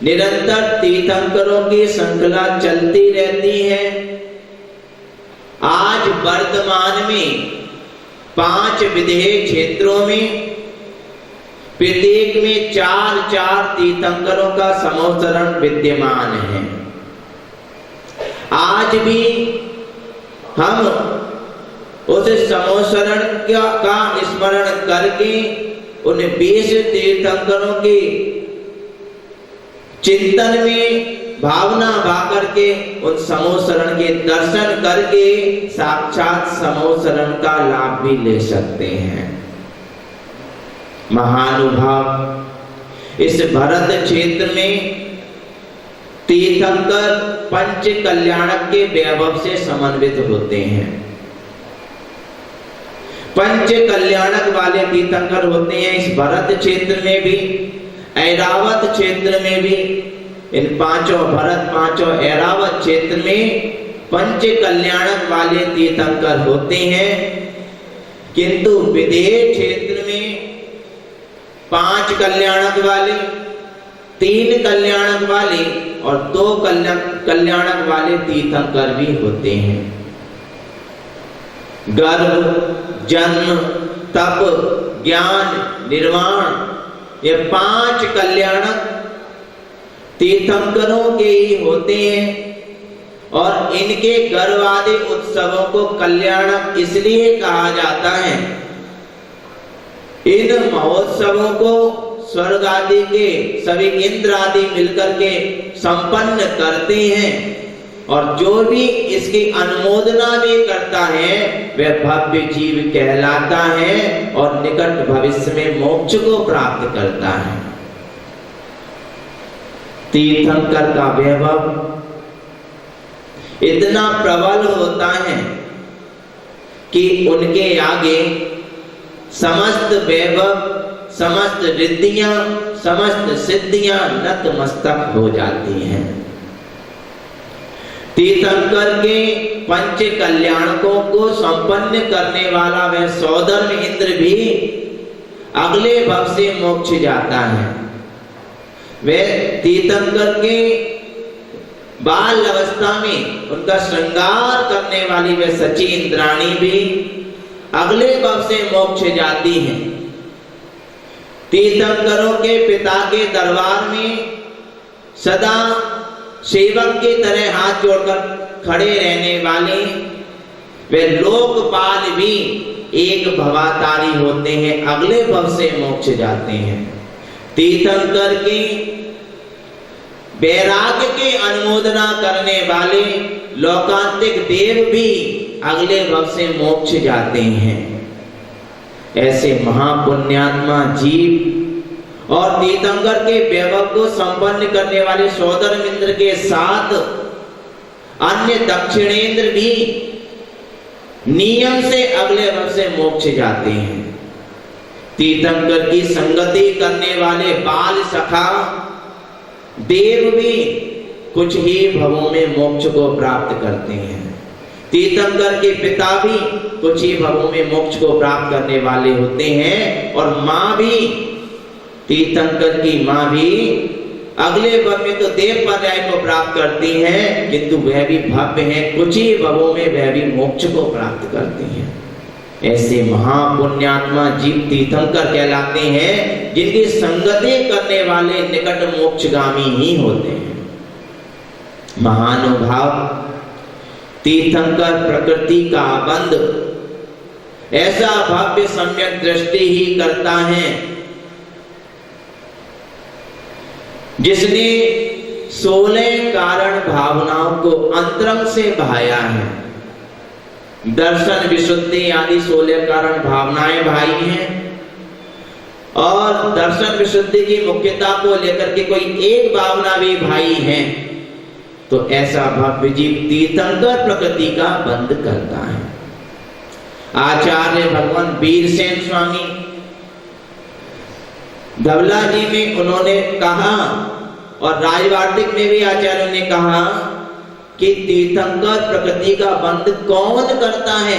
निरंतर तीर्थंकरों की श्रृंखला चलती रहती है। आज वर्तमान में 5 विदेह क्षेत्रों में प्रत्येक में 4 तीर्थंकरों का समोसरण विद्यमान है। आज भी हम उस समोसरण का स्मरण करके उन 20 तीर्थंकरों के चिंतन में भावना भा करके उन समोसरण के दर्शन करके साक्षात समोसरण का लाभ भी ले सकते हैं। महानुभाव, इस भरत क्षेत्र में तीर्थंकर पंच कल्याणक के वैभव से समन्वित होते हैं। पंच कल्याणक वाले तीर्थंकर होते हैं इस भरत क्षेत्र में भी, ऐरावत क्षेत्र में भी। इन 5 भरत 5 ऐरावत क्षेत्र में पंच कल्याणक वाले तीर्थंकर होते हैं, किंतु विदेह क्षेत्र में 5 कल्याणक वाले, 3 कल्याणक वाले और 2 कल्याणक वाले तीर्थंकर भी होते हैं। गर्भ, जन्म, तप, ज्ञान, निर्वाण, ये 5 कल्याणक तीर्थंकरों के ही होते हैं और इनके गर्भ आदि उत्सवों को कल्याणक इसलिए कहा जाता है। इन महोत्सवों को स्वर्ग आदि के सभी इंद्र आदि मिलकर के संपन्न करते हैं और जो भी इसकी अनुमोदना भी करता है वह भव्य जीव कहलाता है और निकट भविष्य में मोक्ष को प्राप्त करता है। तीर्थंकर का वैभव इतना प्रबल होता है कि उनके आगे समस्त वैभव, समस्त रिद्धियां, समस्त सिद्धियां नतमस्तक हो जाती हैं। तीर्थंकर के पंच कल्याणकों को संपन्न करने वाला वह सौधर्म इंद्र भी अगले भव से मोक्ष जाता है। वे तीर्थंकर के बाल अवस्था में उनका श्रृंगार करने वाली वे सची इंद्राणी भी अगले भव से मोक्ष जाती हैं। तीर्थंकरों के पिता के दरबार में सदा सेवक की तरह हाथ जोड़कर खड़े रहने वाले वे लोकपाल भी एक भवातारी होते हैं, अगले भव से मोक्ष जाते हैं। तीर्थंकर के वैराग्य के अनुमोदना करने वाले लोकांतिक देव भी अगले भव से मोक्ष जाते हैं। ऐसे महापुण्यात्मा जीव और तीर्थंकर के वैभव को संपन्न करने वाले सौदरमिंद्र के साथ अन्य दक्षिणेंद्र भी नियम से अगले भव से मोक्ष जाते हैं। तीर्थंकर की संगति करने वाले बाल सखा देव भी कुछ ही भवों में मोक्ष को प्राप्त करते हैं। तीर्थंकर के पिता भी कुछ ही भवों में मोक्ष को प्राप्त करने वाले होते हैं और माँ भी, तीर्थंकर की माँ भी अगले भव में तो देव पर्याय को प्राप्त करती हैं, किंतु वह भी भव्य है, कुछ ही भवों में वह भी मोक्ष को प्राप्त करती हैं। ऐसे महापुण्यात्मा जीव तीर्थंकर कहलाते हैं, जिनकी संगति करने वाले निकट मोक्षगामी ही होते हैं। महानुभाव तीर्थंकर प्रकृति का बंध ऐसा भव्य सम्यक दृष्टि ही करता है, जिसने 16 कारण भावनाओं को अंतरंग से बहाया है। दर्शन विशुद्धि आदि 16 कारण भावनाएं भाई हैं और दर्शन विशुद्धि की मुख्यता को लेकर के कोई एक भावना भी भाई है, तो ऐसा भव्य जीव तीर्थंकर प्रकृति का बंध करता है। आचार्य भगवान वीरसेन स्वामी धवला जी में उन्होंने कहा और राजवाटिक में भी आचार्यों ने कहा कि तीर्थंकर प्रकृति का बंध कौन करता है।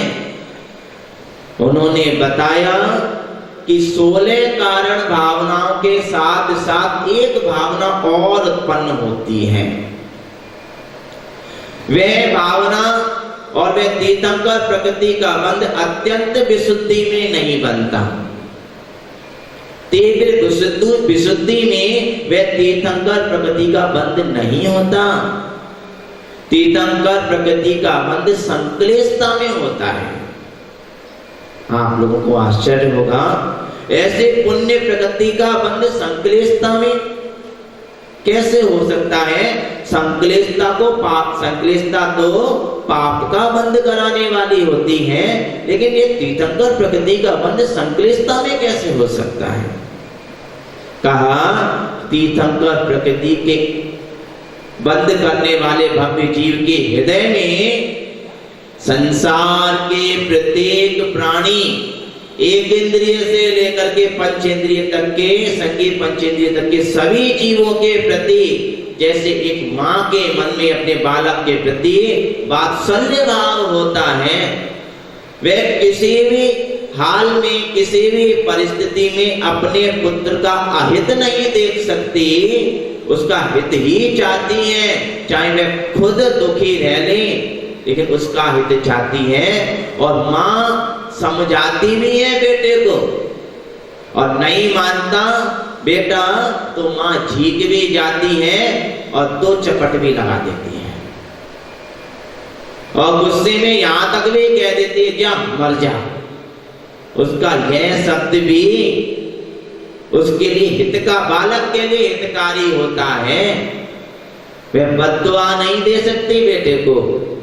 उन्होंने बताया कि 16 कारण भावनाओं के साथ साथ एक भावना और उत्पन्न होती है। वह भावना और वह तीर्थंकर प्रकृति का बंध अत्यंत विशुद्धि में नहीं बनता। तीव्र विशुद्धि में वह तीर्थंकर प्रकृति का बंध नहीं होता। तीर्थंकर प्रकृति का बंध संक्लेशता में होता है। आप लोगों को आश्चर्य होगा, ऐसे पुण्य प्रकृति का बंध संक्लेशता में कैसे हो सकता है। संक्लेशता तो पाप का बंध कराने वाली होती है, लेकिन ये तीर्थंकर प्रकृति का बंध संक्लेशता में कैसे हो सकता है। कहा तीर्थंकर प्रकृति के बंध करने वाले भव्य जीव के हृदय में संसार के प्रत्येक प्राणी एक इंद्रिय से लेकर के पंचेंद्रिय तक के, संगीत पंचेंद्रिय तक के सभी जीवों के प्रति जैसे एक माँ के मन में अपने बालक के प्रति वात्सल्य भाव होता है, वह किसी भी हाल में किसी भी परिस्थिति में अपने पुत्र का अहित नहीं देख सकती, उसका हित ही चाहती है। चाहे वह खुद दुखी रह ले, लेकिन उसका हित चाहती है। और माँ समझाती भी है बेटे को, और नहीं मानता बेटा तो माँ झीक भी जाती है और 2 चपट भी लगा देती है, और गुस्से में यहां तक भी कह देती है जा मर जा। उसका यह शब्द भी उसके लिए हित का, बालक के लिए हितकारी होता है। वह बद्दुआ नहीं दे सकती बेटे को।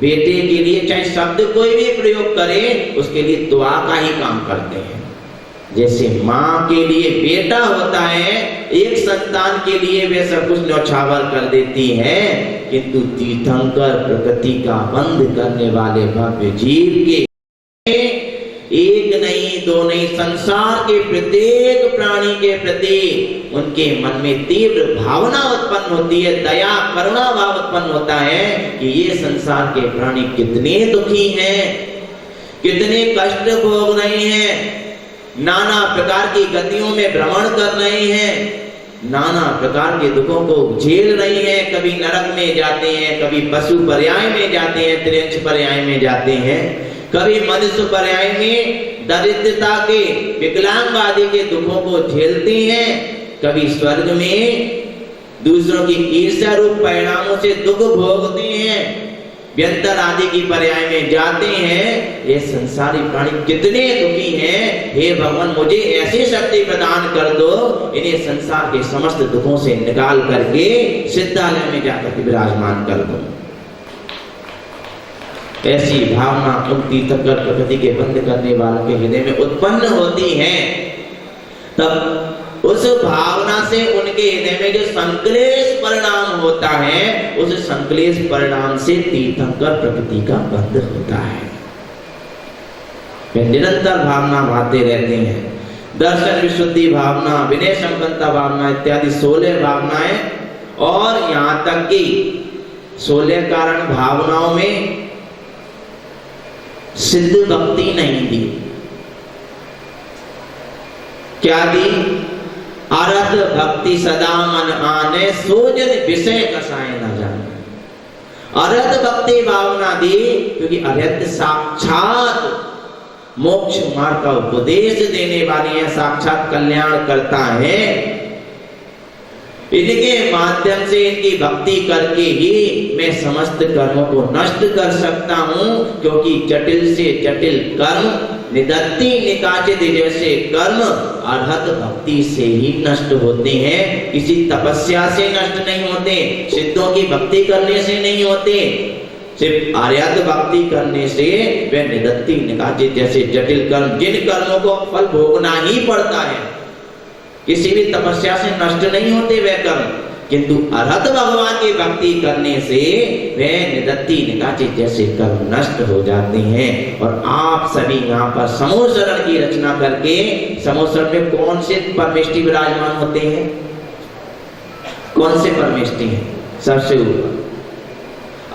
बेटे के लिए चाहे शब्द कोई भी प्रयोग करे, उसके लिए दुआ का ही काम करते हैं। जैसे माँ के लिए बेटा होता है, एक संतान के लिए वे सब कुछ न्यौछावर कर देती है, किंतु तीर्थंकर प्रकृति का बंध करने वाले भव्य जीव के एक नहीं 2 नहीं, संसार के प्रत्येक प्राणी के प्रति उनके मन में तीव्र भावना उत्पन्न होती है, दया करुणा भाव उत्पन्न होता है कि ये संसार के प्राणी कितने दुखी हैं, कितने कष्ट भोग रहे हैं, नाना प्रकार की गतियों में भ्रमण कर रहे हैं, नाना प्रकार के दुखों को झेल रही हैं। कभी नरक में जाते हैं, कभी पशु पर्याय में जाते हैं, त्रिंश पर्याय में जाते हैं, कभी मनुष्य पर्याय में दरिद्रता के, विकलांग आदि के दुखों को झेलते हैं, कभी स्वर्ग में दूसरों की ईर्ष्या रूप परिणामों से दुख भोगते हैं, व्यंतर आदि की पर्याय में जाते हैं। ये संसारी प्राणी कितने दुखी हैं। हे भगवान, मुझे ऐसी शक्ति प्रदान कर दो, इन्हें संसार के समस्त दुखों से निकाल करके सिद्धालय में जाकर के विराजमान कर दो। ऐसी भावना उन तीर्थंकर प्रकृति के बंद करने वालों के हृदय में उत्पन्न होती है। तब उस भावना से उनके हृदय में जो संक्लेश परिणाम होता है, उस संक्लेश परिणाम से तीर्थंकर प्रकृति का बंध होता है। वे निरंतर भावना भाते रहते हैं। दर्शन विशुद्धि भावना, विनय संपन्नता भावना इत्यादि 16 भावनाएं, और यहां तक कि 16 कारण भावनाओं में सिद्ध भक्ति नहीं दी। क्या दी? अरहत भक्ति सदा मन आने, सोजन विषय कसाए न जाने। अरहत भक्ति भावना दी, क्योंकि अरहत साक्षात मोक्ष मार्ग का उपदेश देने वाली है, साक्षात कल्याण करता है। इनके माध्यम से इनकी भक्ति करके ही मैं समस्त कर्मों को नष्ट कर सकता हूं, क्योंकि जटिल से जटिल कर्म, निदत्ति निकाचित जैसे कर्म अरहत भक्ति से ही नष्ट होते हैं। किसी तपस्या से नष्ट नहीं होते, सिद्धों की भक्ति करने से नहीं होते, सिर्फ अरहत भक्ति करने से वे निदत्ति निकाचित जैसे जटिल कर्म, जिन कर्मों को फल भोगना ही पड़ता है, किसी भी तपस्या से नष्ट नहीं होते वे कर्म, किंतु अरहत भगवान की भक्ति करने से वे निदत्ति निकाचित जैसे कर्म नष्ट हो जाते हैं। और आप सभी यहाँ पर समूह शरण की रचना करके, समूह शरण में कौन से परमेष्टि विराजमान होते हैं? कौन से परमेष्टि हैं? सबसे ऊपर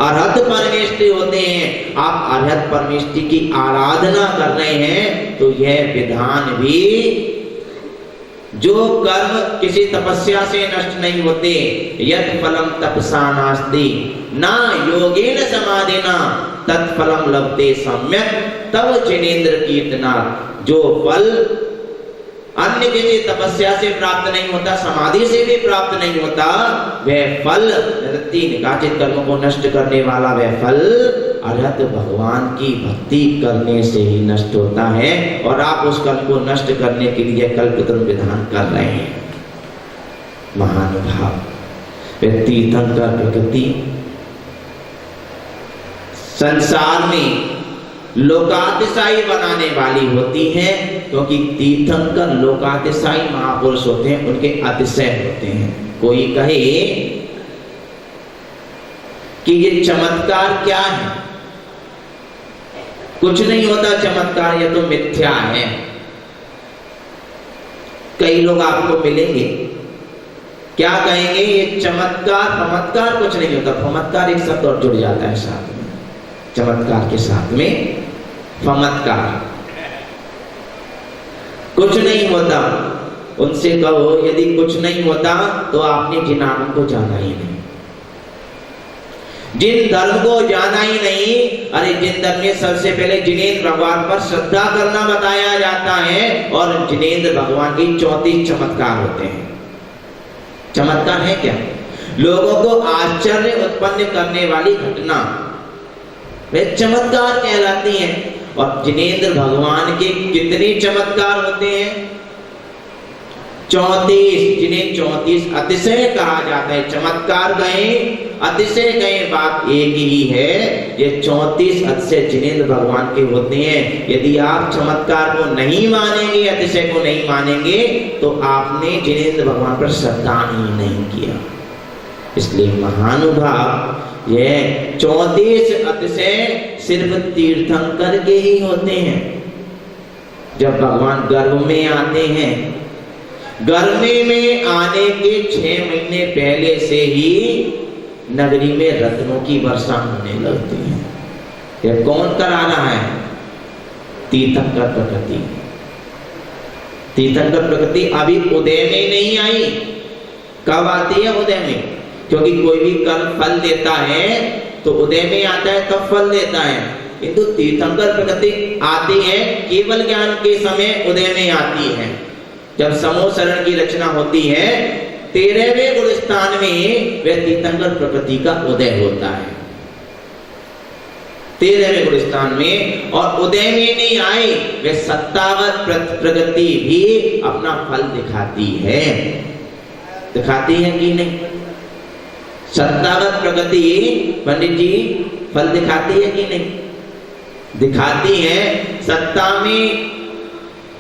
अरहत परमेष्टि होते हैं। आप अरहत परमेष्टि की आराधना कर रहे हैं, तो यह विधान भी, जो कर्म किसी तपस्या से नष्ट नहीं होते, यत् फलम तपसा नास्ति ना योगेन समाधिना तत्फलम लभते सम्यक तव जिनेन्द्र कीर्तना। जो फल अन्य किसी तपस्या से प्राप्त नहीं होता, समाधि से भी प्राप्त नहीं होता, वह फल निदत्ति निकाचित कर्मों को नष्ट करने वाला वह फल अरहत भगवान की भक्ति करने से ही नष्ट होता है। और आप उस कर्म को नष्ट करने के लिए कल्पतरु विधान कर रहे हैं। महानुभाव, तीर्थंकर प्रकृति संसार में लोकातिशायी बनाने वाली होती है, क्योंकि तीर्थंकर लोकातिशायी महापुरुष होते हैं, उनके अतिशय होते हैं। कोई कहे कि ये चमत्कार क्या है? कुछ नहीं होता चमत्कार, यह तो मिथ्या है। कई लोग आपको मिलेंगे, क्या कहेंगे? ये चमत्कार फमत्कार कुछ नहीं होता। फमत्कार एक शब्द और जुड़ जाता है साथ में, चमत्कार के साथ में फमत्कार, कुछ नहीं होता। उनसे कहो यदि कुछ नहीं होता तो आपने जिन नाम को जाना ही नहीं, जिन धर्म को जाना ही नहीं। अरे जिन धर्म में सबसे पहले जिनेंद्र भगवान पर श्रद्धा करना बताया जाता है, और जिनेंद्र भगवान की 34 चमत्कार होते हैं। चमत्कार है क्या? लोगों को आश्चर्य उत्पन्न करने वाली घटना वे चमत्कार कहलाती हैं। और जिनेंद्र भगवान के कितने चमत्कार होते हैं? 34, जिन्हें 34 अतिशय कहा जाता है। चमत्कार गए, अतिशय गए, बात एक ही है। ये 34 अतिशय जिनेंद्र भगवान के होते हैं। यदि आप चमत्कार को नहीं मानेंगे, अतिशय को नहीं मानेंगे, तो आपने जिनेंद्र भगवान पर श्रद्धा ही नहीं किया। इसलिए महानुभाव, यह 34 अतिशय सिर्फ तीर्थंकर के ही होते हैं। जब भगवान गर्भ में आते हैं, गर्भ में आने के 6 महीने पहले से ही नगरी में रत्नों की वर्षा होने लगती है। यह कौन करा रहा है? तीर्थंकर प्रकृति। तीर्थंकर प्रकृति अभी उदय में नहीं आई, कब आती है? उदय में। क्योंकि कोई भी कर्म फल देता है तो उदय में आता है, तब फल देता है। किंतु तीर्थंकर प्रकृति आती है केवल ज्ञान के समय, उदय में आती है। जब समूह शरण की रचना होती है 13वें गुण स्थान में वह तीर्थंकर प्रकृति का उदय होता है, 13वें गुण स्थान में। और उदय में नहीं आई वह सत्तावत प्रकृति भी अपना फल दिखाती है। दिखाती है कि नहीं? सत्तावत प्रकृति पंडित जी फल दिखाती है कि नहीं? दिखाती है। सत्ता में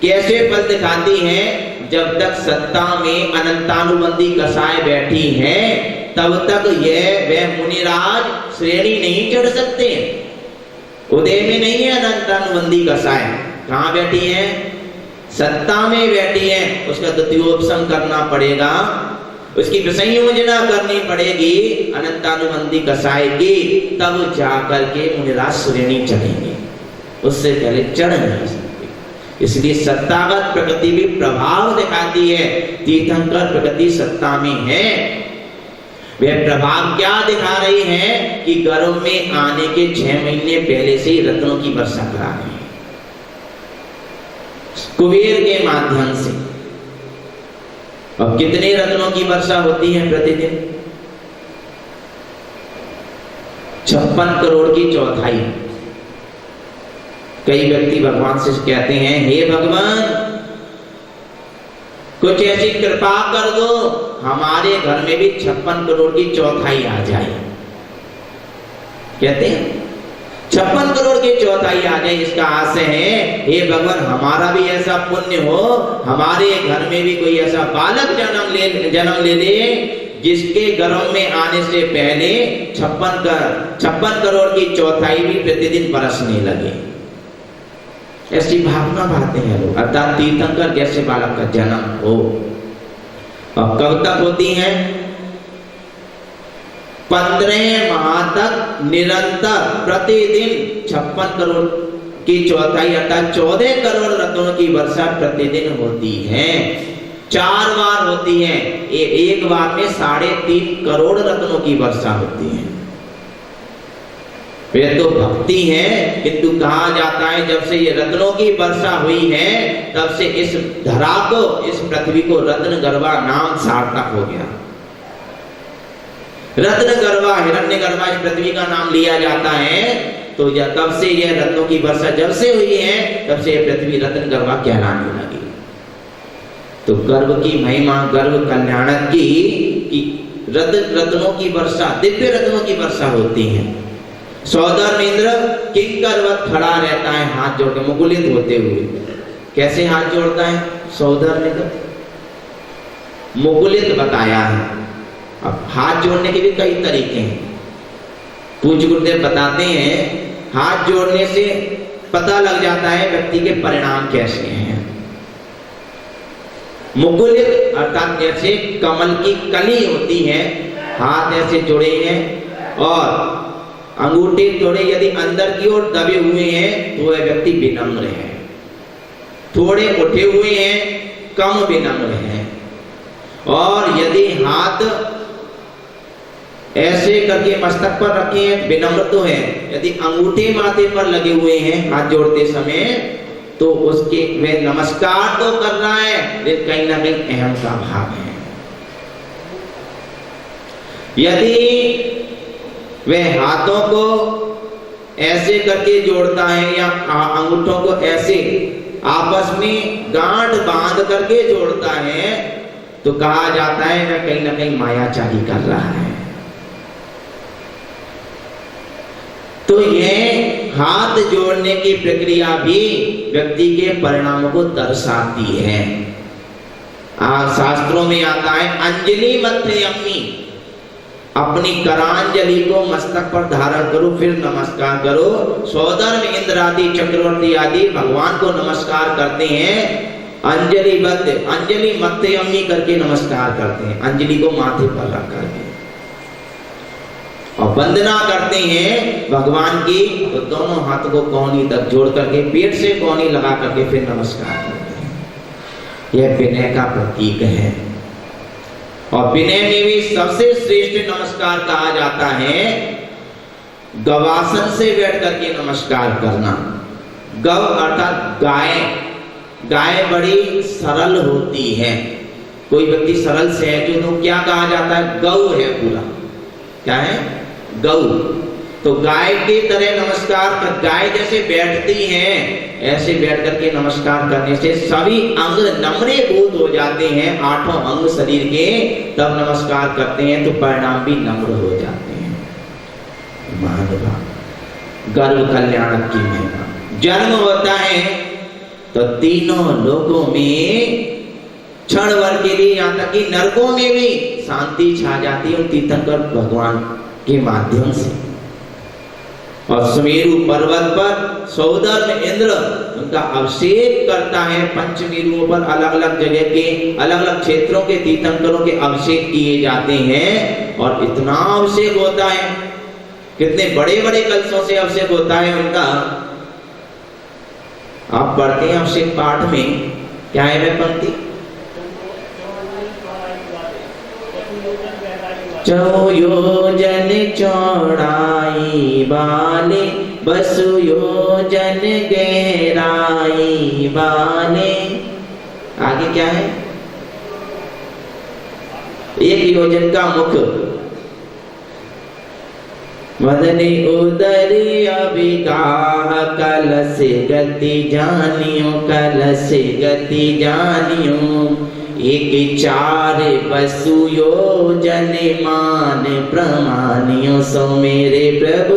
कैसे फल दिखाती है? जब तक सत्ता में अनंतानुबंधी कसाय बैठी हैं तब तक यह वह मुनिराज श्रेणी नहीं चढ़ सकते। उदय में नहीं है अनंतानुबंधी कसाय। कहाँ बैठी है? सत्ता में बैठी है। उसका द्वितीयोपसम करना पड़ेगा, उसकी विसंयोजना करनी पड़ेगी अनंतानुबंधी कसाय की, तब जाकर के मुनिराज श्रेणी चढ़ेंगे, उससे पहले चढ़ नहीं सकते। इसलिए सत्तावत प्रकृति भी प्रभाव दिखाती है। तीर्थंकर प्रकृति सत्ता में है। वह प्रभाव क्या दिखा रही है कि गर्भ में आने के 6 महीने पहले से ही रत्नों की वर्षा करा रही है कुबेर के माध्यम से। अब कितने रत्नों की वर्षा होती है प्रतिदिन? 56 करोड़ की चौथाई। कई व्यक्ति भगवान से कहते हैं, हे भगवान कुछ ऐसी कृपा कर दो हमारे घर में भी 56 करोड़ की चौथाई आ जाए। कहते हैं 56 करोड़ की चौथाई आ जाए, इसका आशय है हे भगवान हमारा भी ऐसा पुण्य हो, हमारे घर में भी कोई ऐसा बालक जन्म ले दे जिसके गर्भ में आने से पहले 56 करोड़ की चौथाई भी प्रतिदिन बरसने लगे। ऐसी भावना भाते हैं लोग। अर्थात तीर्थंकर जैसे बालक का जन्म हो। अब कब तक होती है? 15 माह तक निरंतर प्रतिदिन 56 करोड़ की चौथाई अर्थात 14 करोड़ रत्नों की वर्षा प्रतिदिन होती है। 4 बार होती है, एक बार में 3.5 करोड़ रत्नों की वर्षा होती है। वे तो भक्ति है, किंतु कहा जाता है जब से ये रत्नों की वर्षा हुई है तब से इस धरा को, इस पृथ्वी को रत्न गर्भा नाम सार्थक हो गया। रत्न गर्भा, हिरण्य गर्भा इस पृथ्वी का नाम लिया जाता है। तो तब से यह रत्नों की वर्षा जब से हुई है तब से यह पृथ्वी रत्न गर्भा कहलाने लगी। तो गर्भ की महिमा, गर्भ कल्याणक की रत्नों की वर्षा, दिव्य रत्नों की वर्षा होती है। सौदर इंद्र किंकरवत खड़ा रहता है हाथ जोड़ के मुकुलित होते हुए। कैसे हाथ जोड़ता है सौदर इंद्र? मुकुलित बताया है। अब हाथ जोड़ने के भी कई तरीके हैं। पूज्य गुरुदेव बताते हैं हाथ जोड़ने से पता लग जाता है व्यक्ति के परिणाम कैसे हैं। मुकुलित अर्थात जैसे कमल की कली होती है, हाथ ऐसे जुड़े हैं और अंगूठे थोड़े यदि अंदर की ओर दबे हुए हैं तो वह व्यक्ति विनम्र है। थोड़े उठे हुए हैं, कम विनम्र हैं। और यदि हाथ ऐसे करके मस्तक पर रखे हैं, विनम्र तो है। यदि अंगूठे माथे पर लगे हुए हैं हाथ जोड़ते समय तो उसके वे नमस्कार तो कर रहा है लेकिन कहीं ना कहीं अहम का भाव है। यदि वह हाथों को ऐसे करके जोड़ता है या अंगूठों को ऐसे आपस में गांठ बांध करके जोड़ता है तो कहा जाता है वह कहीं ना कहीं मायाचारी कर रहा है। तो यह हाथ जोड़ने की प्रक्रिया भी व्यक्ति के परिणामों को दर्शाती है। शास्त्रों में आता है अंजलि मध्यमी, अपनी करांजलि को मस्तक पर धारण करो फिर नमस्कार करो। सौदर्भ इंद्र आदि चक्रवर्ती आदि भगवान को नमस्कार करते हैं अंजलिबद्ध, अंजलि मध्यमी करके नमस्कार करते हैं, अंजलि को माथे पर रख करके और वंदना करते हैं भगवान की। तो दोनों हाथ को कोहनी तक जोड़ करके पेट से कोहनी लगा करके फिर नमस्कार करते हैं। यह विनय का प्रतीक है। और विनय में भी सबसे श्रेष्ठ नमस्कार कहा जाता है गवासन से बैठ करके नमस्कार करना। गव अर्थात गाय। गाय बड़ी सरल होती है। कोई व्यक्ति सरल से है तो क्या कहा जाता है? गौ है पूरा। क्या है? गौ। तो गाय की तरह नमस्कार कर, गाय जैसे बैठती हैं ऐसे बैठ करके नमस्कार करने से सभी अंग नम्रीभूत हो जाते हैं। 8 अंग शरीर के तब नमस्कार करते हैं तो परिणाम भी नम्र हो जाते हैं। महानुभाव, गर्व कल्याण की महिमा। जन्म होता है तो तीनों लोकों में क्षण भर के लिए, यहाँ तक कि नरकों में भी शांति छा जाती है तीर्थंकर भगवान के माध्यम से। और सुमेरु पर्वत पर सौदर्भ इंद्र उनका अभिषेक करता है। पंचमेरुओं पर अलग अलग जगह के अलग अलग क्षेत्रों के तीर्थंकरों के अभिषेक किए जाते हैं और इतना अभिषेक होता है, कितने बड़े बड़े कलशों से अभिषेक होता है उनका। आप पढ़ते हैं अभिषेक पाठ में, क्या है वह पंक्ति? 4 योजन चौड़ाई वाले, 12 योजन गहराई वाले। आगे क्या है? 1 योजन का मुख, मदनी उदर अभिगाह, कलश गति जानियो, कलश गति जानियो। 1 4 बसु योजन मान प्रमाणियो, सो मेरे प्रभु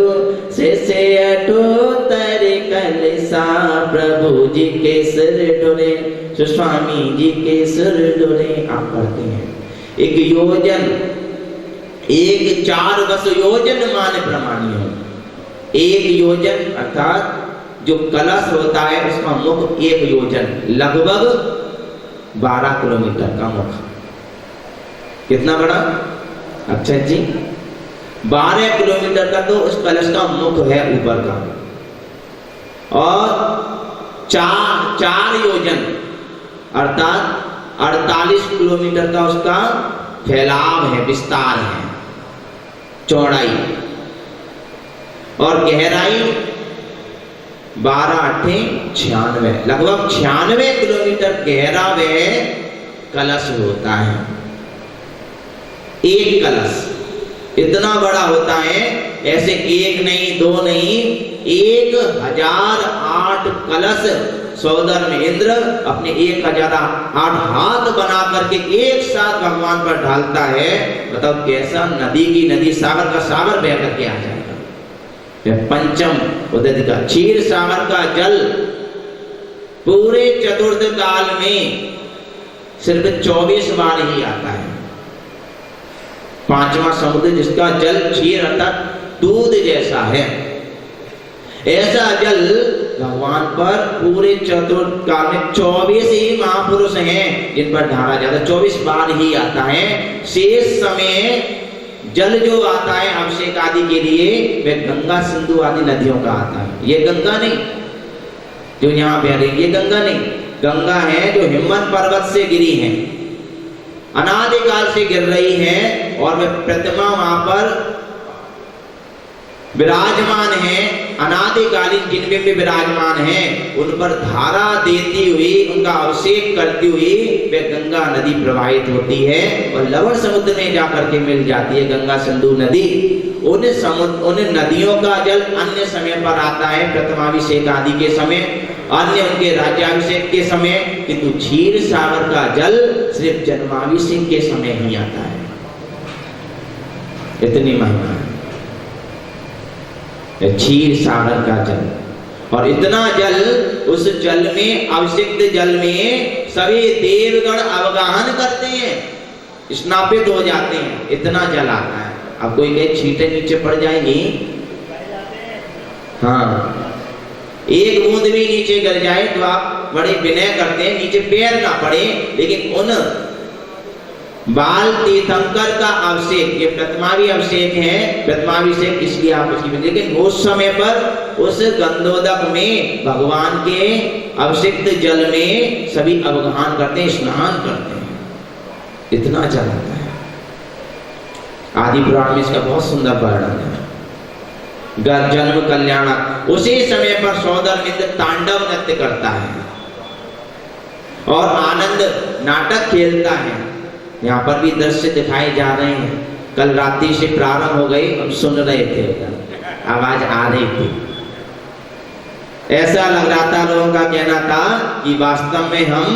से 78 कलसा, प्रभु जी के सिर डोले, स्वामी जी के सिर डोले। आप पढ़ते हैं 1 योजन, 1 4 बसु योजन मान प्रमाणियो। 1 योजन अर्थात जो कलश होता है उसका मुख 1 योजन, लगभग 12 किलोमीटर का मुख। कितना बड़ा? अच्छा जी, 12 किलोमीटर का तो उस कलश का मुख है ऊपर का। और 4 योजन अर्थात 48 किलोमीटर का उसका फैलाव है, विस्तार है, चौड़ाई। और गहराई 12 8 96, लगभग 96 किलोमीटर गहरा वह कलश होता है। 1 कलश इतना बड़ा होता है, ऐसे 1 नहीं 2 नहीं, 1008 कलश सौदर्भ इंद्र अपने 1008 हाथ बना करके एक साथ भगवान पर ढालता है। बताओ कैसा नदी की नदी, सागर का सागर बह करके आ जाएगा। पंचम उदय का क्षीर सागर का जल पूरे चतुर्थ काल में सिर्फ 24 बार ही आता है। 5वां समुद्र जिसका जल क्षीर अर्थात दूध जैसा है, ऐसा जल भगवान पर पूरे चतुर्थ काल में 24 ही महापुरुष हैं जिन पर ढाला जाता है। 24 बार ही आता है। शेष समय जल जो आता है अभिषेक आदि के लिए वह गंगा सिंधु आदि नदियों का आता है। ये गंगा नहीं जो यहाँ बह रही, ये गंगा नहीं। गंगा है जो हिम्मत पर्वत से गिरी है, अनादिकाल से गिर रही है और वह प्रतिमा वहां पर विराजमान है। अनादिकालीन जिनमें भी विराजमान है उन पर धारा देती हुई, उनका अभिषेक करती हुई वे गंगा नदी प्रवाहित होती है और लवण समुद्र में जाकर के मिल जाती है गंगा सिंधु नदी। उन नदियों का जल अन्य समय पर आता है, प्रथमाभिषेक आदि के समय, अन्य उनके राज्याभिषेक के समय, किंतु क्षीर सागर का जल सिर्फ जन्माभिषेक के समय ही आता है। इतनी महिमा है क्षीर सागर का जल। और इतना जल, उस जल में, अभिषिक्त जल में सभी देवगण अवगाहन करते हैं, स्नापित हो जाते हैं। इतना जल आता है। अब कोई कहे छींटे नीचे पड़ जाएंगी, हाँ, 1 बूंद भी नीचे गिर जाए तो आप बड़े विनय करते हैं नीचे पैर ना पड़े। लेकिन उन बाल तीर्थंकर का अभिषेक, ये प्रथमावि अभिषेक है, प्रथमाभिषेक इसलिए आप उसकी, लेकिन उस समय पर उस गंधोदक में भगवान के अभिषिक्त जल में सभी अवगाहन करते हैं, स्नान करते हैं। इतना जल आता है। आदि पुराण में इसका बहुत सुंदर वर्णन है। जन्म कल्याणक। उसी समय पर सौदरमित्र तांडव नृत्य करता है और आनंद नाटक खेलता है। यहाँ पर भी दृश्य दिखाए जा रहे हैं। कल रात्रि से प्रारंभ हो गए, हम सुन रहे थे, आवाज आ रही थी। ऐसा लग रहा था, लोगों का कहना था कि वास्तव में हम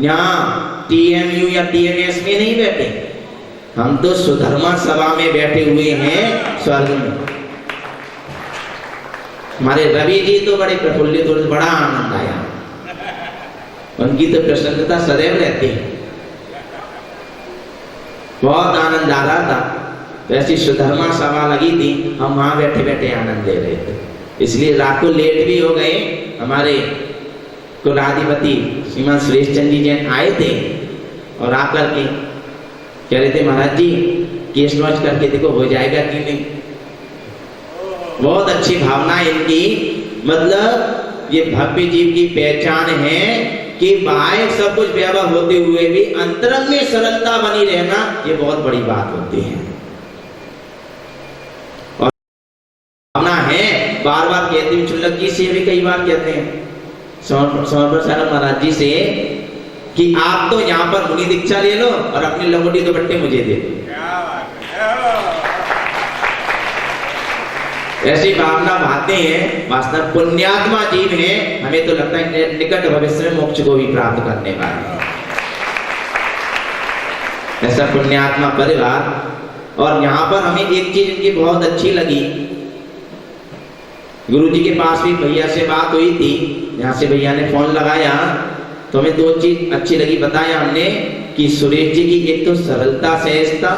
यहाँ TMU या TMS में नहीं बैठे, हम तो सुधर्मा सभा में बैठे हुए हैं स्वर्ग में। हमारे रवि जी तो बड़े प्रफुल्लित और बड़ा आनंद आया, उनकी तो प्रसन्नता सदैव रहती है, बहुत आनंद आ रहा था। वैसी सुधर्मा सभा लगी थी, हम वहां बैठे बैठे आनंद ले रहे थे। इसलिए रात को लेट भी हो गए। हमारे कुलाधिपति श्रीमान सुरेश चंद्र जी जैन आए थे और आकर के कह रहे थे, महाराज जी केस नोच करके देखो हो जाएगा कि नहीं। बहुत अच्छी भावना इनकी, मतलब ये भव्य जीव की पहचान है कि बाहर सब कुछ वैभव होते हुए भी अंतरंग में सरलता बनी रहना, ये बहुत बड़ी बात होती है। और भावना है, बार बार कहते हैं, चुल्लक जी से भी कई बार कहते हैं समर्पण साहब महाराज जी से कि आप तो यहाँ पर मुनि दीक्षा ले लो और अपनी लंगोटी दुपट्टे मुझे दे दो। ऐसी भावना भाते हैं। वास्तव पुण्यात्मा जीव हैं, हमें तो लगता है निकट भविष्य में मोक्ष को भी प्राप्त करने वाले। ऐसा पुण्यात्मा परिवार। और यहाँ पर हमें एक चीज इनकी बहुत अच्छी लगी। गुरु जी के पास भी भैया से बात हुई थी, यहाँ से भैया ने फोन लगाया तो हमें दो चीज अच्छी लगी। बताया हमने कि सुरेश जी की एक तो सरलता सहजता,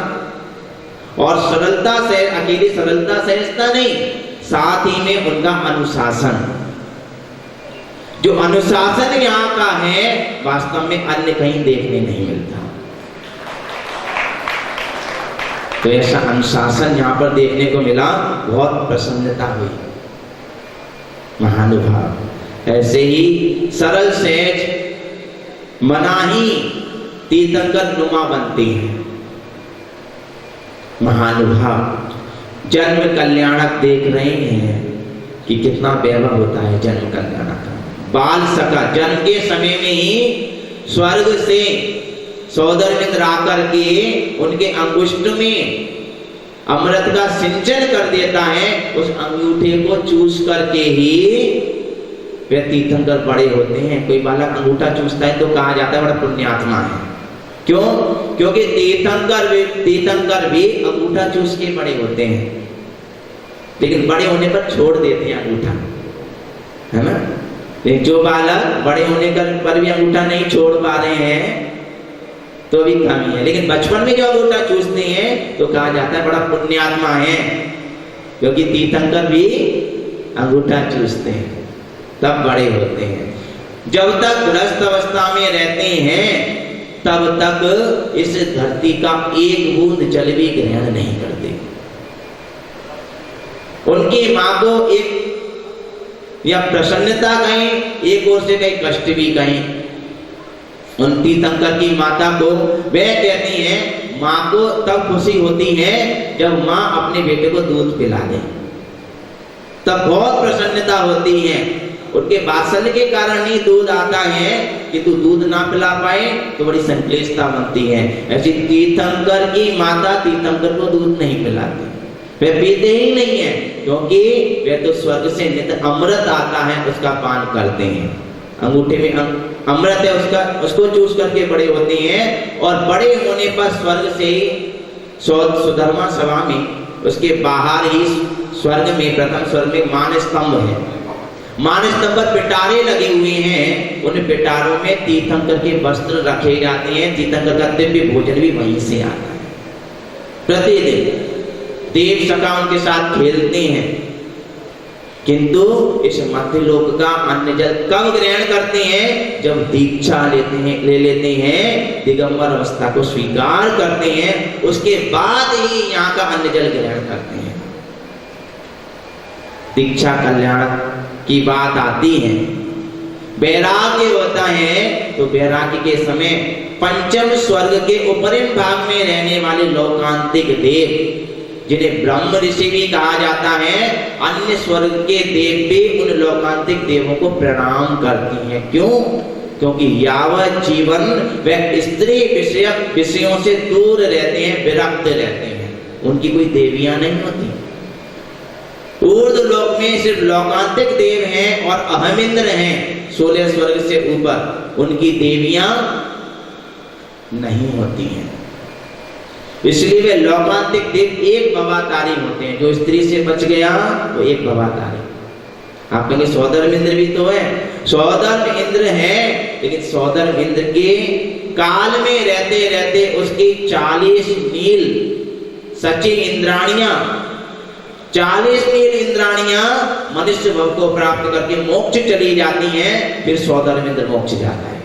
और सरलता से अकेली सरलता सहजता नहीं, साथ ही में उनका अनुशासन। जो अनुशासन यहाँ का है वास्तव में अन्य कहीं देखने नहीं मिलता। तो ऐसा अनुशासन यहाँ पर देखने को मिला, बहुत प्रसन्नता हुई। महानुभाव ऐसे ही सरल सहज मनाही तीर्थंकर नुमा बनती है। महानुभाव जन्म कल्याणक देख रहे हैं कि कितना वैभव होता है जन्म कल्याणक। बाल सका जन्म के समय में ही स्वर्ग से सौदर मित्र आकर के उनके अंगुष्ठ में अमृत का सिंचन कर देता है। उस अंगूठे को चूस करके ही वे तीर्थंकर बड़े होते हैं। कोई बालक अंगूठा चूसता है तो कहा जाता है बड़ा पुण्यात्मा है। क्यों? क्योंकि तीर्थंकर भी अंगूठा चूस के बड़े होते हैं, लेकिन बड़े होने पर छोड़ देते हैं अंगूठा, है ना। लेकिन जो बालक बड़े होने पर भी अंगूठा नहीं छोड़ पा रहे हैं तो भी कमी है, लेकिन बचपन में जो अंगूठा चूसते हैं तो कहा जाता है बड़ा पुण्यात्मा है, क्योंकि तीर्थंकर भी अंगूठा चूसते हैं तब बड़े होते हैं। जब तक गृहस्थ अवस्था में रहते हैं तब तक इस धरती का एक बूंद जल भी ग्रहण नहीं करते। उनकी माँ को एक या प्रसन्नता कहीं, एक ओर से कहीं कष्ट भी कहीं। उन तीर्थंकर की माता को वह कहती हैं, माँ को तब खुशी होती है जब माँ अपने बेटे को दूध पिला दे, तब बहुत प्रसन्नता होती है। उनके वात्सल्य के कारण ही दूध आता है, कि तू दूध ना पिला पाए तो बड़ी संक्लेशता बनती है। ऐसी तीर्थंकर की माता तीर्थंकर को दूध नहीं पिलाती, वे पीते ही नहीं है, क्योंकि वे तो स्वर्ग से नित्य अमृत आता है उसका पान करते हैं। अंगूठे में अमृत है उसको चूस करके बड़े होते हैं। और बड़े होने पर स्वर्ग से ही सुधर्मा सभा में उसके बाहर ही स्वर्ग में प्रथम स्वर्ग में मान स्तंभ है। मान स्तंभ पर पिटारे लगे हुए हैं, उन पिटारों में तीर्थंकर के वस्त्र रखे जाते हैं। तीर्थंकर का दिव्य भोजन भी वहीं से आता है। प्रतिदिन देव सखा उनके साथ खेलते हैं, किंतु इस मध्य लोक का अन्न जल कब ग्रहण करते हैं? जब दीक्षा ले लेते हैं, दिगंबर अवस्था को स्वीकार करते हैं, उसके बाद ही यहाँ का अन्न जल ग्रहण करते हैं। दीक्षा कल्याण की बात आती है वैराग्य होता है तो वैराग्य के समय पंचम स्वर्ग के उपरिम भाग में रहने वाले लोकांतिक देव, जिन्हें ब्रह्म ऋषि भी कहा जाता है, अन्य स्वर्ग के देव भी उन लोकांतिक देवों को प्रणाम करती हैं। क्यों? क्योंकि यावत जीवन वह स्त्री विषयक विषयों से दूर रहते हैं, विरक्त रहते हैं, उनकी कोई देवियां नहीं होती। ऊर्ध्व लोक में सिर्फ लोकांतिक देव हैं और अहमिंद्र हैं 16 स्वर्ग से ऊपर, उनकी देवियां नहीं होती हैं। इसलिए वे लोकांतिक देव एक भवातारी होते हैं। जो स्त्री से बच गया वो एक भवातारी। आप कहेंगे सौधर्म इंद्र भी तो है, सौधर्म इंद्र है, लेकिन सौधर्म इंद्र के काल में रहते रहते उसकी 40 मील सची इंद्राणियां, 40 मील इंद्राणियां मनुष्य भव को प्राप्त करके मोक्ष चली जाती हैं, फिर सौधर्म इंद्र मोक्ष जाता है।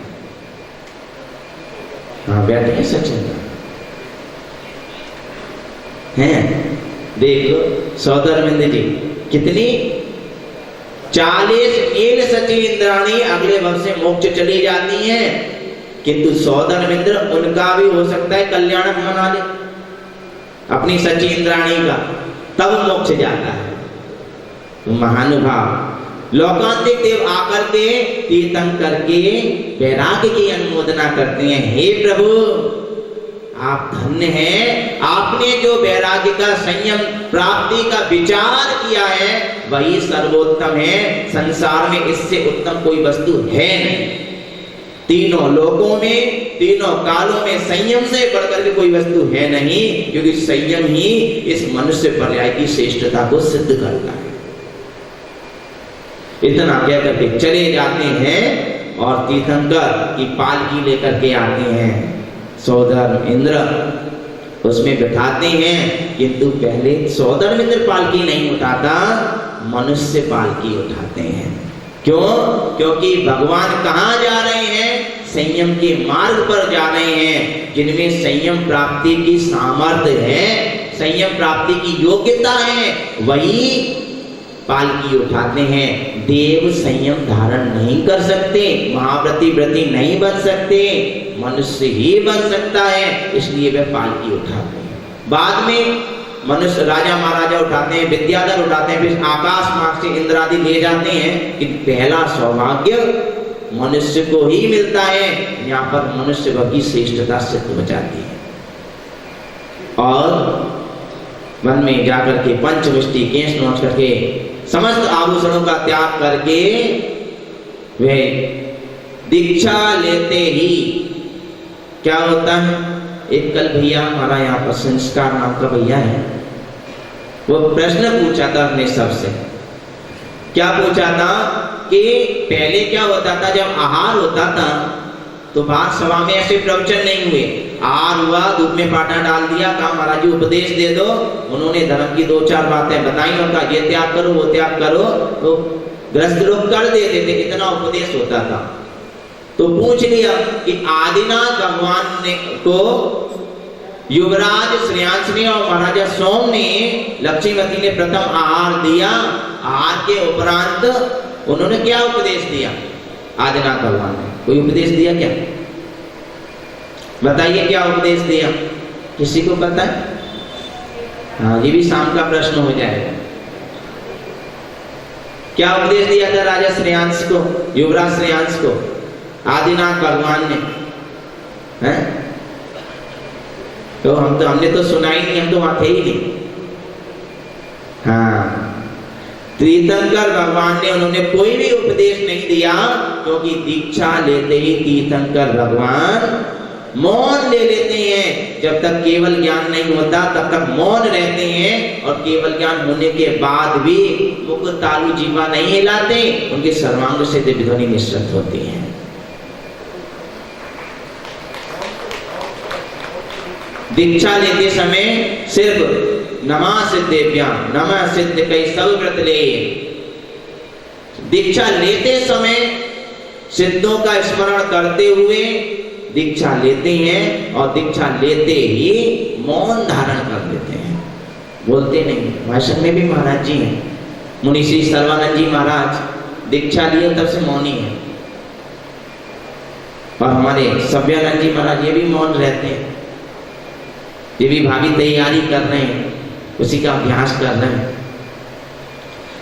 हाँ बैठे हैं सचिन हैं, देख लो सौधर्म इंद्र जी कितनी 40 मील सची इंद्राणी अगले वर्ष से मोक्ष चली जाती हैं, किंतु सौधर्म इंद्र उनका भी हो सकता है कल्याण मना ले अपनी सची इंद्राणी का, तब मोक्ष जाता है। तो महानुभाव लोकांतिक देव आकर के तीर्थंकर के वैराग्य की अनुमोदना करते हैं। हे प्रभु आप धन्य हैं, आपने जो वैराग्य का संयम प्राप्ति का विचार किया है वही सर्वोत्तम है। संसार में इससे उत्तम कोई वस्तु है नहीं। तीनों लोकों में, तीनों कालों में संयम से बढ़कर के कोई वस्तु है नहीं, क्योंकि संयम ही इस मनुष्य पर्याय की श्रेष्ठता को सिद्ध करता है। इतना कह करके चले जाते हैं और तीर्थंकर की पालकी लेकर के आते हैं सौधर्म इंद्र, उसमें बिठाते हैं, किंतु पहले सौधर्म इंद्र पालकी नहीं उठाता, मनुष्य पालकी उठाते हैं। क्यों? क्योंकि भगवान कहाँ जा रहे हैं? संयम के मार्ग पर जा रहे हैं, जिनमें संयम प्राप्ति की सामर्थ्य है, संयम प्राप्ति की योग्यता है, वही पालकी उठाते हैं। देव संयम धारण नहीं कर सकते, महाव्रती व्रती नहीं बन सकते, मनुष्य ही बन सकता है, इसलिए वे पालकी उठाते हैं। बाद में मनुष्य राजा महाराजा उठाते हैं, विद्याधर उठाते हैं, फिर आकाश मार्ग से इंद्र आदि ले जाते हैं, कि पहला सौभाग्य मनुष्य को ही मिलता है। यहाँ पर मनुष्य की श्रेष्ठता सिद्ध हो जाती है। और मन में जाकर के पंचवृष्टि केश नोच करके समस्त आभूषणों का त्याग करके वे दीक्षा लेते ही क्या होता है? एक कल भैया हमारा यहाँ पर संस्कार नाम का भैया है, वो प्रश्न पूछा था अपने सबसे। क्या पूछा था कि पहले क्या होता था, जब आहार होता था तो बात सभा में ऐसे प्रवचन नहीं हुए, आहार हुआ, दूध में पाटा डाल दिया, कहा महाराज जी उपदेश दे दो, उन्होंने धर्म की 2-4 बातें बताई और कहा ये त्याग करो वो त्याग करो, तो ग्रस्त लोग कर देते थे, इतना उपदेश होता था। तो पूछ लिया कि आदिनाथ भगवान ने को युवराज श्रेयांश ने और महाराजा सोम ने, लक्ष्मीवती ने प्रथम आहार दिया, आहार के उपरांत उन्होंने क्या उपदेश दिया? आदिनाथ भगवान ने कोई उपदेश दिया क्या? बताइए क्या उपदेश दिया? किसी को पता है? हाँ, ये भी शाम का प्रश्न हो जाएगा। क्या उपदेश दिया था राजा श्रेयांश को, युवराज श्रेयांश को आदिनाथ भगवान ने? हैं? तो हमने तो सुना ही नहीं, हम तो वहां थे ही नहीं। हाँ, तीर्थंकर भगवान ने उन्होंने कोई भी उपदेश नहीं दिया, क्योंकि दीक्षा लेते ही तीर्थंकर भगवान मौन ले लेते हैं। जब तक केवल ज्ञान नहीं होता तब तक मौन रहते हैं, और केवल ज्ञान होने के बाद भी मुख तालु जीवा नहीं हिलाते, उनके सर्वांग से दिव्य ध्वनि निश्चित होती है। दीक्षा लेते समय सिर्फ नमः सिद्धेभ्यां नमः सिद्ध कई सब व्रत ले, दीक्षा लेते समय सिद्धों का स्मरण करते हुए दीक्षा लेते हैं, और दीक्षा लेते ही मौन धारण कर लेते हैं, बोलते नहीं। भाषण में भी महाराज जी हैं, मुनि श्री सर्वानंद जी महाराज दीक्षा लिए तब से मौनी है, और हमारे सभ्यानंद जी महाराज ये भी मौन रहते हैं, ये भी भावी तैयारी कर रहे हैं, उसी का अभ्यास कर रहे हैं।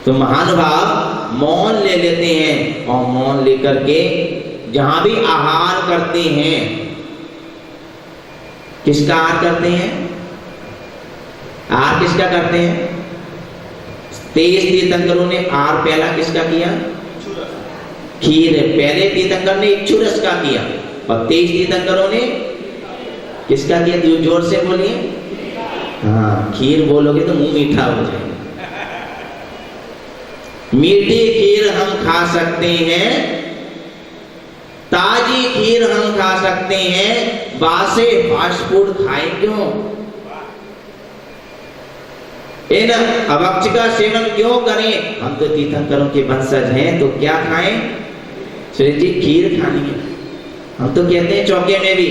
तो महानुभाव मौन ले लेते हैं और मौन लेकर के जहां भी आहार करते हैं, किसका आहार करते हैं? आहार किसका करते हैं? तेज तीर्थंकरों ने आहार पहला किसका किया? खीर। पहले तीर्थंकर ने इक्षुरस का किया और तेज तीर्थंकरों ने किसका किया? जोर से बोलिए। हाँ, खीर बोलोगे तो मुंह मीठा हो जाएगा। मीठी खीर हम खा सकते हैं, ताजी खीर हम खा सकते हैं, बासे फास्ट फूड खाएं क्यों? इन अभक्ष का सेवन क्यों करें? हम तो तीर्थंकरों के वंशज हैं, तो क्या खाएं? श्री जी खीर खानी है। हम तो कहते हैं चौके में भी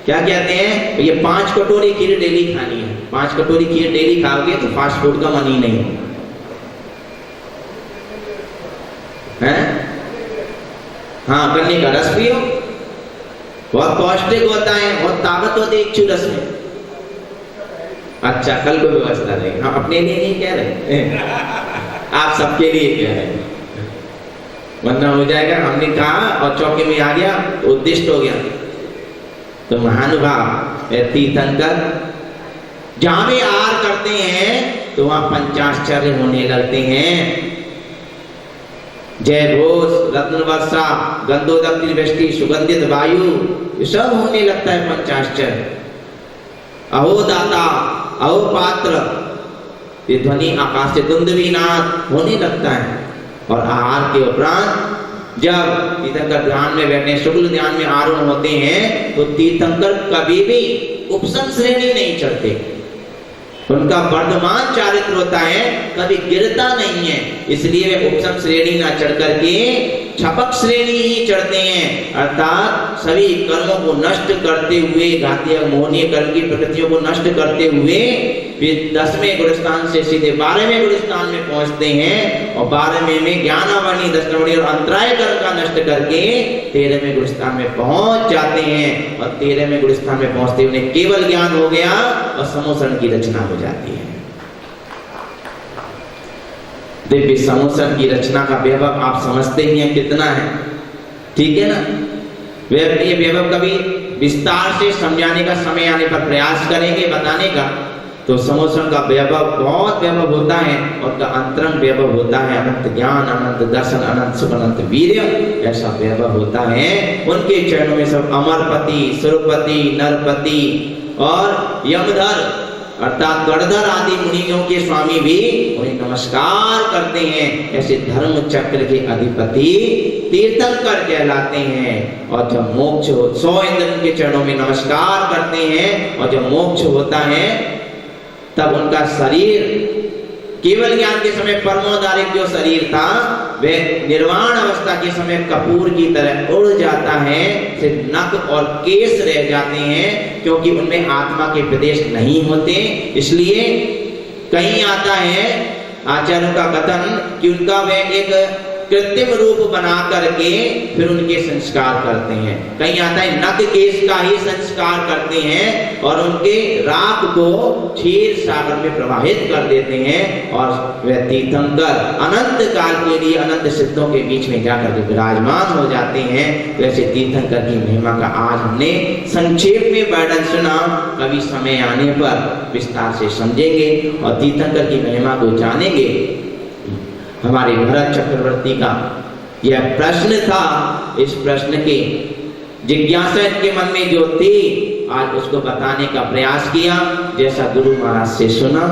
क्या कहते हैं? ये 5 कटोरी खीर डेली खानी है। 5 कटोरी खीर डेली खाओगे तो फास्ट फूड का मन ही नहीं है। हाँ, गन्ने का रस पियो, बहुत पौष्टिक होता है, बहुत ताकत होती है इक्षु रस में। अच्छा, कल को व्यवस्था रहेगी। हम अपने लिए नहीं कह रहे आप सबके लिए कह रहे हैं, वरना हो जाएगा हमने कहा और चौके में आ गया, उद्दिष्ट हो गया। तो महानुभाव तीर्थंकर जहां भी आहार करते हैं तो वहां पंचाश्चर्य होने लगते हैं। जय घोष, रत्न वर्षा, गंधोदक वृष्टि, सुगंधित वायु, ये सब होने लगता है पंचाश्चर्य। अहो दाता, अहो पात्र, ये ध्वनि आकाश से दुंदुभिनाद होने लगता है। और आहार के उपरांत जब तीर्थंकर ध्यान में बैठे, शुक्ल ध्यान में आरूढ़ होते हैं, तो तीर्थंकर कभी भी उपसम श्रेणी नहीं चढ़ते। उनका वर्धमान चारित्र होता है, कभी गिरता नहीं है, इसलिए वे उपसम श्रेणी ना चढ़ करके छपक श्रेणी ही चढ़ते हैं। अर्थात सभी कर्मों को नष्ट करते हुए, घातीय मोहनीय कर्म की प्रकृतियों को नष्ट करते हुए फिर 10वें गुणस्थान से सीधे 12वें गुणस्थान में पहुंचते हैं और 12वें में ज्ञानावनी, दशनावनी और अंतराय कर्म का नष्ट करके 13वें गुणस्थान में पहुंच जाते हैं। और 13वें गुणस्थान में पहुंचते उन्हें केवल ज्ञान हो गया और समोसन की रचना हो जाती है। दिव्य समोसन की रचना का वैभव आप समझते ही हैं कितना है, ठीक है ना? ये वैभव कभी विस्तार से समझाने का समय आने पर प्रयास करेंगे बताने का। तो समोसन का वैभव बहुत वैभव होता है और का अंतरंग वैभव होता है अनंत ज्ञान, अनंत दर्शन, अनंत सुख, अनंत वीर्य, ऐसा वैभव होता है। उनके चरणों में सब अमरपति, सुरपति, नरपति और यमधर अर्थात गणधर आदि मुनियों के स्वामी भी उन्हें नमस्कार करते हैं। ऐसे धर्म चक्र के अधिपति तीर्थंकर कहलाते हैं। और जब मोक्ष हो 100 इंद्र उनके चरणों में नमस्कार करते हैं और जब मोक्ष होता है तब उनका शरीर केवल ज्ञान के समय परमोदारिक जो शरीर था वह निर्वाण अवस्था के समय कपूर की तरह उड़ जाता है, सिर्फ नख और केश रह जाते हैं क्योंकि उनमें आत्मा के प्रदेश नहीं होते। इसलिए कहीं आता है आचार्यों का कथन कि उनका वह एक कृत्रिम रूप बना करके फिर उनके संस्कार करते हैं। कहीं आता है नख केश का ही संस्कार करते हैं और उनके राख को क्षीर सागर में प्रवाहित कर देते हैं और वह तीर्थंकर अनंत काल के लिए अनंत सिद्धों के बीच में जाकर के विराजमान हो जाते हैं। वैसे तीर्थंकर की महिमा का आज हमने संक्षेप में वर्णन सुना, कभी समय आने पर विस्तार से समझेंगे और तीर्थंकर की महिमा को जानेंगे। हमारे भरत चक्रवर्ती का यह प्रश्न था, इस प्रश्न की जिज्ञासा इनके मन में जो थी आज उसको बताने का प्रयास किया। जैसा गुरु महाराज से सुना,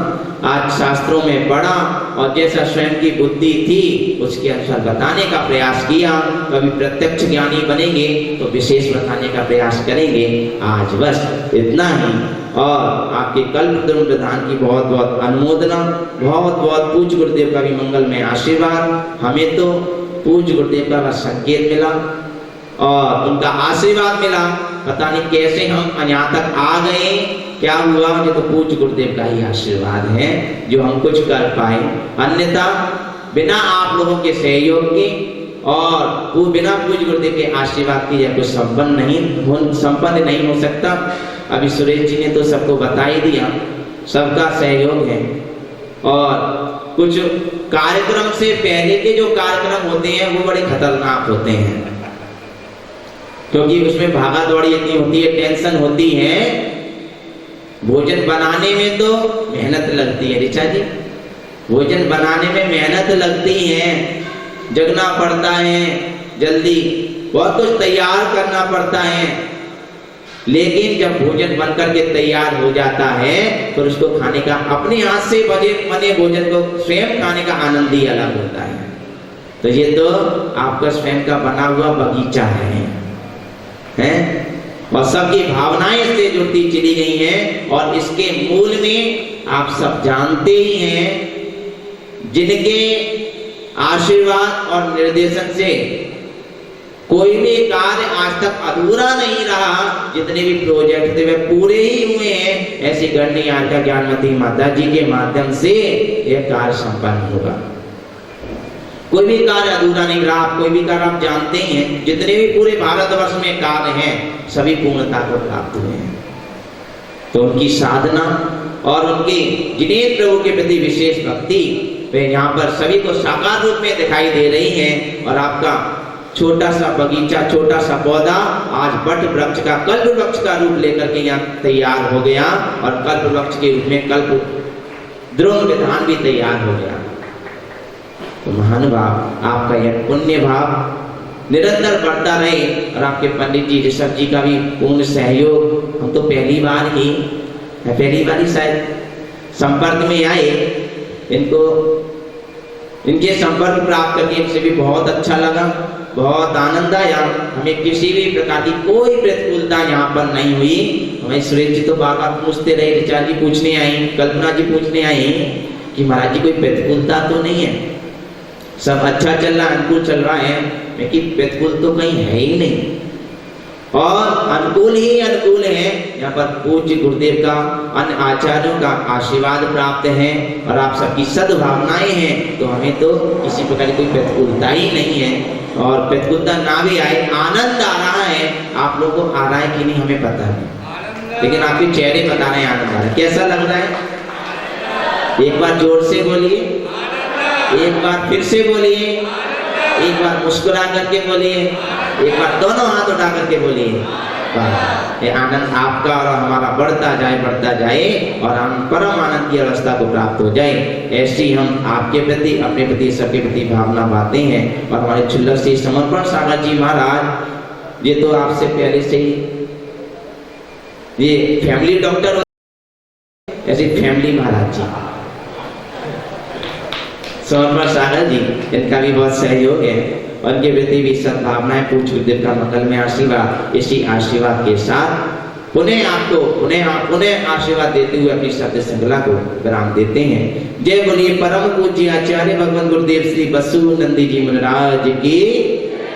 आज शास्त्रों में पढ़ा और जैसा स्वयं की बुद्धि थी उसके अनुसार बताने का प्रयास किया। कभी प्रत्यक्ष ज्ञानी बनेंगे तो विशेष बताने का प्रयास करेंगे। आज बस इतना ही और आपके कल्प प्रधान की बहुत बहुत अनुमोदना, बहुत बहुत पूज्य गुरुदेव का भी मंगलमय आशीर्वाद। हमें तो पूज्य गुरुदेव का संकेत मिला और उनका आशीर्वाद मिला, पता नहीं कैसे हम यहाँ तक आ गए, क्या हुआ, मुझे तो पूज्य गुरुदेव का ही आशीर्वाद है जो हम कुछ कर पाए। अन्यथा बिना आप लोगों के सहयोग के और वो बिना पूज्य गुरुदेव के आशीर्वाद की कोई संपन्न नहीं हो सकता। अभी सुरेश जी ने तो सबको बता ही दिया, सबका सहयोग है। और कुछ कार्यक्रम से पहले के जो कार्यक्रम होते हैं वो बड़े खतरनाक होते हैं, क्योंकि उसमें भागा दौड़ी इतनी होती है, टेंशन होती है। भोजन बनाने में तो मेहनत लगती है ऋचा जी, भोजन बनाने में मेहनत लगती है, जगना पड़ता है, जल्दी बहुत कुछ तैयार करना पड़ता है। लेकिन जब भोजन बनकर के तैयार हो जाता है तो उसको खाने का, अपने हाथ से बने भोजन को स्वयं खाने का आनंद ही अलग होता है। तो ये तो आपका स्वयं का बना हुआ बगीचा है? और सबकी भावनाएं इससे जुड़ती चली गई हैं। और इसके मूल में आप सब जानते ही हैं, जिनके आशीर्वाद और निर्देशन से कोई भी कार्य आज तक अधूरा नहीं रहा, जितने भी प्रोजेक्ट थे वे पूरे ही हुए हैं। ऐसी गणनीय आर्का ज्ञानमती माता जी के माध्यम से यह कार्य संपन्न होगा। कोई भी कार्य अधूरा नहीं रहा। कोई भी कार्य आप जानते ही हैं, जितने भी पूरे भारतवर्ष में कार्य हैं सभी पूर्णता को प्राप्त हुए हैं। तो उनकी साधना और उनकी जिनेन्द्र प्रभु के प्रति विशेष भक्ति वे यहाँ पर सभी को साकार रूप में दिखाई दे रही है। और आपका छोटा सा बगीचा, छोटा सा पौधा आज वट वृक्ष का, कल्प वृक्ष का रूप लेकर के यहाँ तैयार हो गया। और कल्प वृक्ष के रूप में कल्प द्रोण विधान भी तैयार हो गया। तो महान भाव, आपका यह पुण्य भाव निरंतर बढ़ता रहे। और आपके पंडित जी ऋषभ जी का भी पूर्ण सहयोग। हम तो पहली बार ही शायद संपर्क में आए, इनके संपर्क प्राप्त करके इनसे भी बहुत अच्छा लगा, बहुत आनंद आया। हमें किसी भी प्रकार की कोई प्रतिकूलता यहाँ पर नहीं हुई। हमें सुरेश जी तो बार बार पूछते रहे, ऋचा जी पूछने आई, कल्पना जी पूछने आई कि महाराज जी कोई प्रतिकूलता तो नहीं है, सब अच्छा चल रहा है, अनुकूल चल रहा है। लेकिन प्रतिकूल तो कहीं है ही नहीं, और अनुकूल ही अनुकूल है। यहाँ पर पूज्य गुरुदेव का, अन्य आचार्यों का आशीर्वाद प्राप्त है और आप सबकी सद्भावनाएं हैं। तो हमें तो किसी प्रकार की कोई प्रतिकूलता ही नहीं है। और प्रतिकूलता ना भी आए, आनंद आ रहा है। आप लोगों को आ रहा है कि नहीं हमें पता नहीं, लेकिन आपके चेहरे बता रहे हैं आनंद आ रहा है। कैसा लग रहा है? एक बार जोर से बोलिए, एक बार फिर से बोलिए, एक बार मुस्कुरा करके बोलिए, एक बार दोनों हाथ उठा करके बोलिए। ये आनंद आपका और हमारा बढ़ता जाए और हम परम आनंद की अवस्था को प्राप्त हो जाए। ऐसी हम आपके प्रति, अपने प्रति, सबके प्रति भावना बातें हैं। और हमारे छुल्लक से समर्पण सागर जी महाराज, ये तो आपसे पहले से ही ये फैमिली डॉक्टर, ऐसे फैमिली महाराज जी, समर्पण सागर जी, इनका भी बहुत सहयोग है। उनके प्रति भी सद्भावनाएं, पूज्य गुरुदेव का मंगल में आशीर्वाद। इसी आशीर्वाद के साथ पुनः आशीर्वाद देते हुए अपनी शब्द श्रृंखला को विराम देते हैं। जय बोलिए परम पूज्य आचार्य भगवान गुरुदेव श्री बसु नंदी जी महाराज की,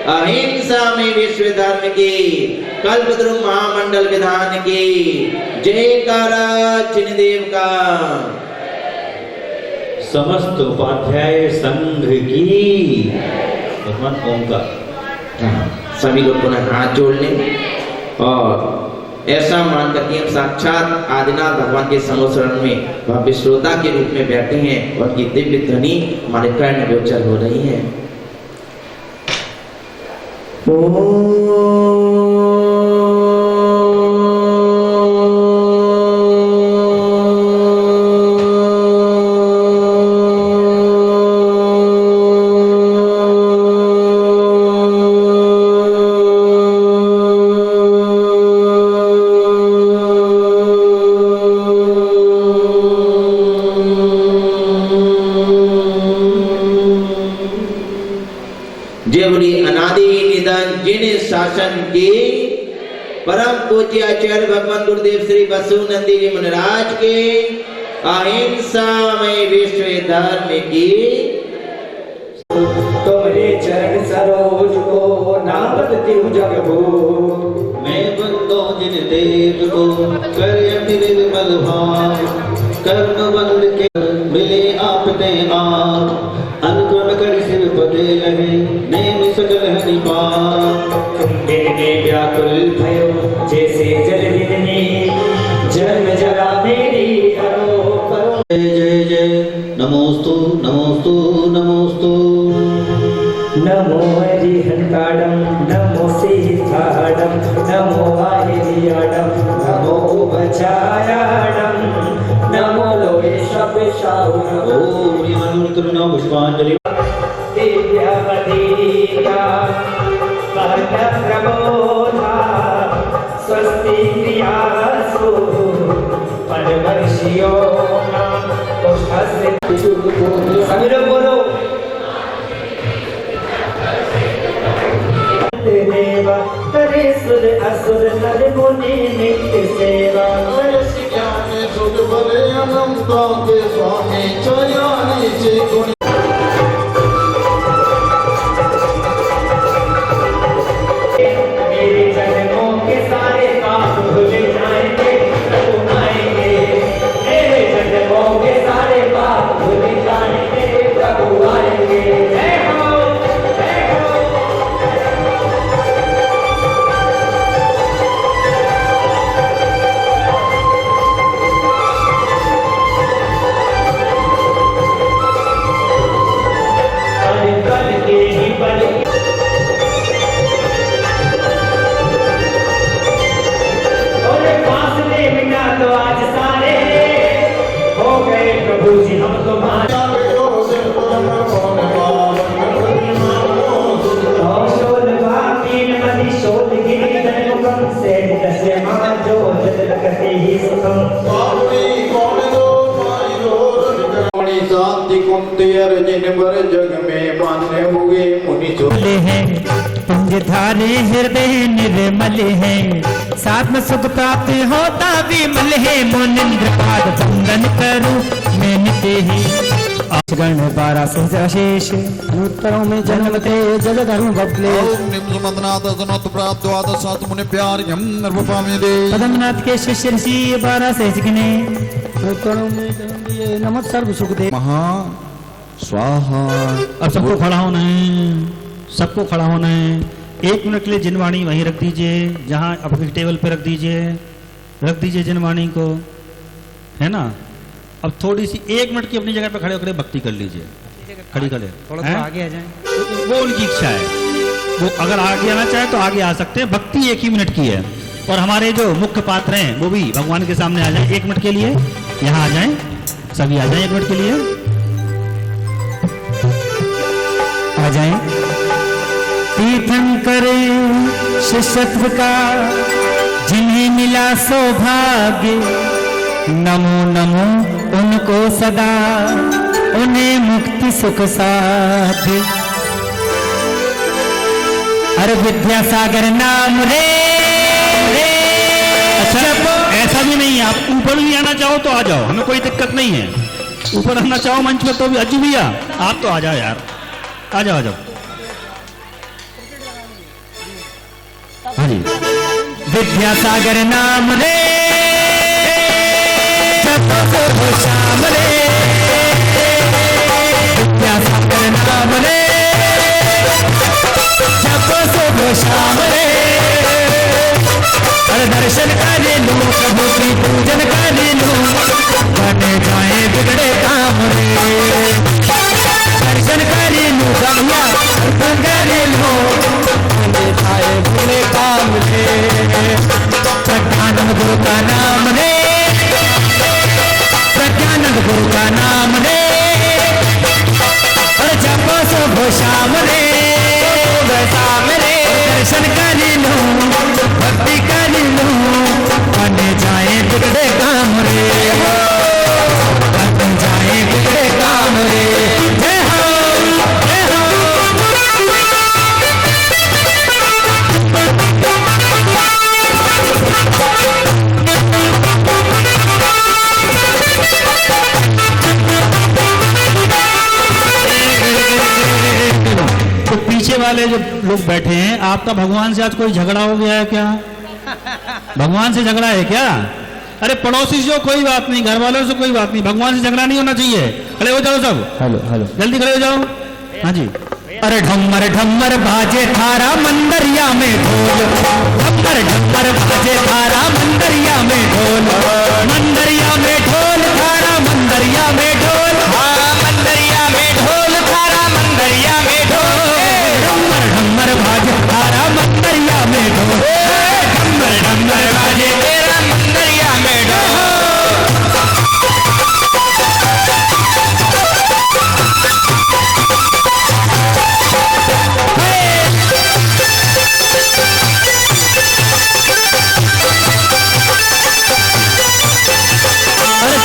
अहिंसा में विश्व धर्म की, कल्पद्रुम महामंडल विधान की जयकारा चिन्हदेव का, समस्त उपाध्याय संघ की भगवान ओंकार। सभी लोग पुनः हाथ जोड़ लें और ऐसा मान करके हम साक्षात आदिनाथ भगवान के समोसरण में भव्य श्रोता के रूप में बैठे हैं और उनकी दिव्य ध्वनि हमारे कर्ण गोचर हो रही है। शासन के परम पूज्य आचार्य भगवान गुरुदेव श्री बसु नंदी जी महाराज के, अहिंसा में विश्व धर्म की। तुम्हारे चरण सरोज को नापत हूँ जग हो, मैं बंदो जिन देव को कर निर्मल भाव, कर्म बंद के मिले आपते आप, अनुक्रम कर सिर पदे लगे नेम व्याकुल भयो जैसे जल बिंदनी जन्म जरा मेरी करो करो। जय जय जय नमोस्तु नमोस्तु नमोस्तु। नमो हरिहंताडम नमो सिद्धाडम नमो वाहिरियाडम नमो उपचायाडम नमो लोकेशपेशाउडम। ओम निमंत्रण पुष्पांजलि। दिव्यवदीता प्रबोधा स्वस्ति क्रियासु परवर्षियो नाम पुष्पस्य। सभी लोग बोलो देवा करे सुर असुर नर मुनि नित्य सेवा। सुख भले अनंता के स्वामी चयानी से गुण। मेरे जन्मों के सारे पाप धुल जाएंगे प्रभु आएंगे। मेरे जन्मों के सारे पाप धुल जाएंगे प्रभु आएंगे। जय हो जय हो। कल के ही बल मिटा तो आज सारे हो गए प्रभु जी हम तुम्हारे। शोल भातीन मदि शोल गिरी धनुकम से दसे माजो जलकते ही सुखम। शांति कुंती अर्जुन बर जग में मान्य हुए मुनि जो हैं पुंज धारे हृदय निर्मल है साथ में सुख प्राप्त होता विमल है। मुनिंद्र पाद वंदन करूं मैं नित्य ही गण 12 सहस्रशेष उत्तरों में जन्मते जगधर्म बदले। निम्नमदनाथ सनत प्राप्त द्वाद सात मुनि प्यार्यम नर्वपामि दे। पद्मनाथ के शिष्य ऋषि 12 सहस्र गिने उत्तरों में जन्म दिए नमः सर्व सुख दे। महा स्वाहा। अब सबको खड़ा होना है, सबको खड़ा होना है। 1 मिनट के लिए जिनवाणी वहीं रख दीजिए, जहां अपनी टेबल पे रख दीजिए जिनवाणी को, है ना। अब थोड़ी सी 1 मिनट की अपनी जगह पे खड़े होकर भक्ति कर लीजिए। खड़ी खड़े थोड़ा आगे आ जाए। वो उनकी इच्छा है, वो अगर आगे आना चाहे तो आगे आ सकते हैं। भक्ति 1 ही मिनट की है। और हमारे जो मुख्य पात्र हैं वो भी भगवान के सामने आ जाए 1 मिनट के लिए। यहाँ आ जाए, सभी आ जाए 1 मिनट के लिए आ जाए। तीर्थंकर शिष्यत्व का जिन्हें मिला सौभाग्य नमो नमो उनको सदा उन्हें मुक्ति सुख साध्य। अरे विद्यासागर नाम रे। अच्छा ऐसा भी नहीं है, आप ऊपर भी आना चाहो तो आ जाओ, हमें कोई दिक्कत नहीं है। ऊपर आना चाहो मंच पर तो भी अज्जू भैया आप तो आ जाओ यार, आ जाओ आ जाओ। हाँ जी। विद्यासागर नाम रे जपो श्याम रे। विद्यासागर नाम रे जपो श्याम रे। अरे दर्शन करे लो प्रभु की पूजन करे लो बने जाए बिगड़े काम रे। दर्शन करे लो गंगा दर्शन करे लो बने जाए बिगड़े काम रे। प्रज्ञानंद गुरु का नाम रे। प्रज्ञानंद गुरु का नाम रे। अरे जपो सुबह शाम रे शाम रे। दर्शन कर लो भक्ति कर लो बने जाए बिगड़े काम रे। बन जाए बिगड़े काम रे। जय हो जय हो। तो पीछे वाले जो लोग बैठे हैं, आपका भगवान से आज कोई झगड़ा हो गया है क्या? भगवान से झगड़ा है क्या? अरे पड़ोसी से कोई बात नहीं, घर वालों से कोई बात नहीं, भगवान से झगड़ा नहीं होना चाहिए। खड़े हो जाओ सब। हेलो हेलो जल्दी खड़े हो जाओ। हाँ जी अरे ढमर ढमर बाजे थारा मंदरिया में ढोल, ढमर ढमर बाजे थारा मंदरिया में ढोल, मंदरिया में ढोल थारा मंदरिया में ढोल, हाँ मंदरिया में ढोल थारा मंदरिया में ढोल, ढमर ढमर बाजे थारा मंदरिया में ढोल, ढमर ढमर बाजे तेरा मंदरिया में ढोल।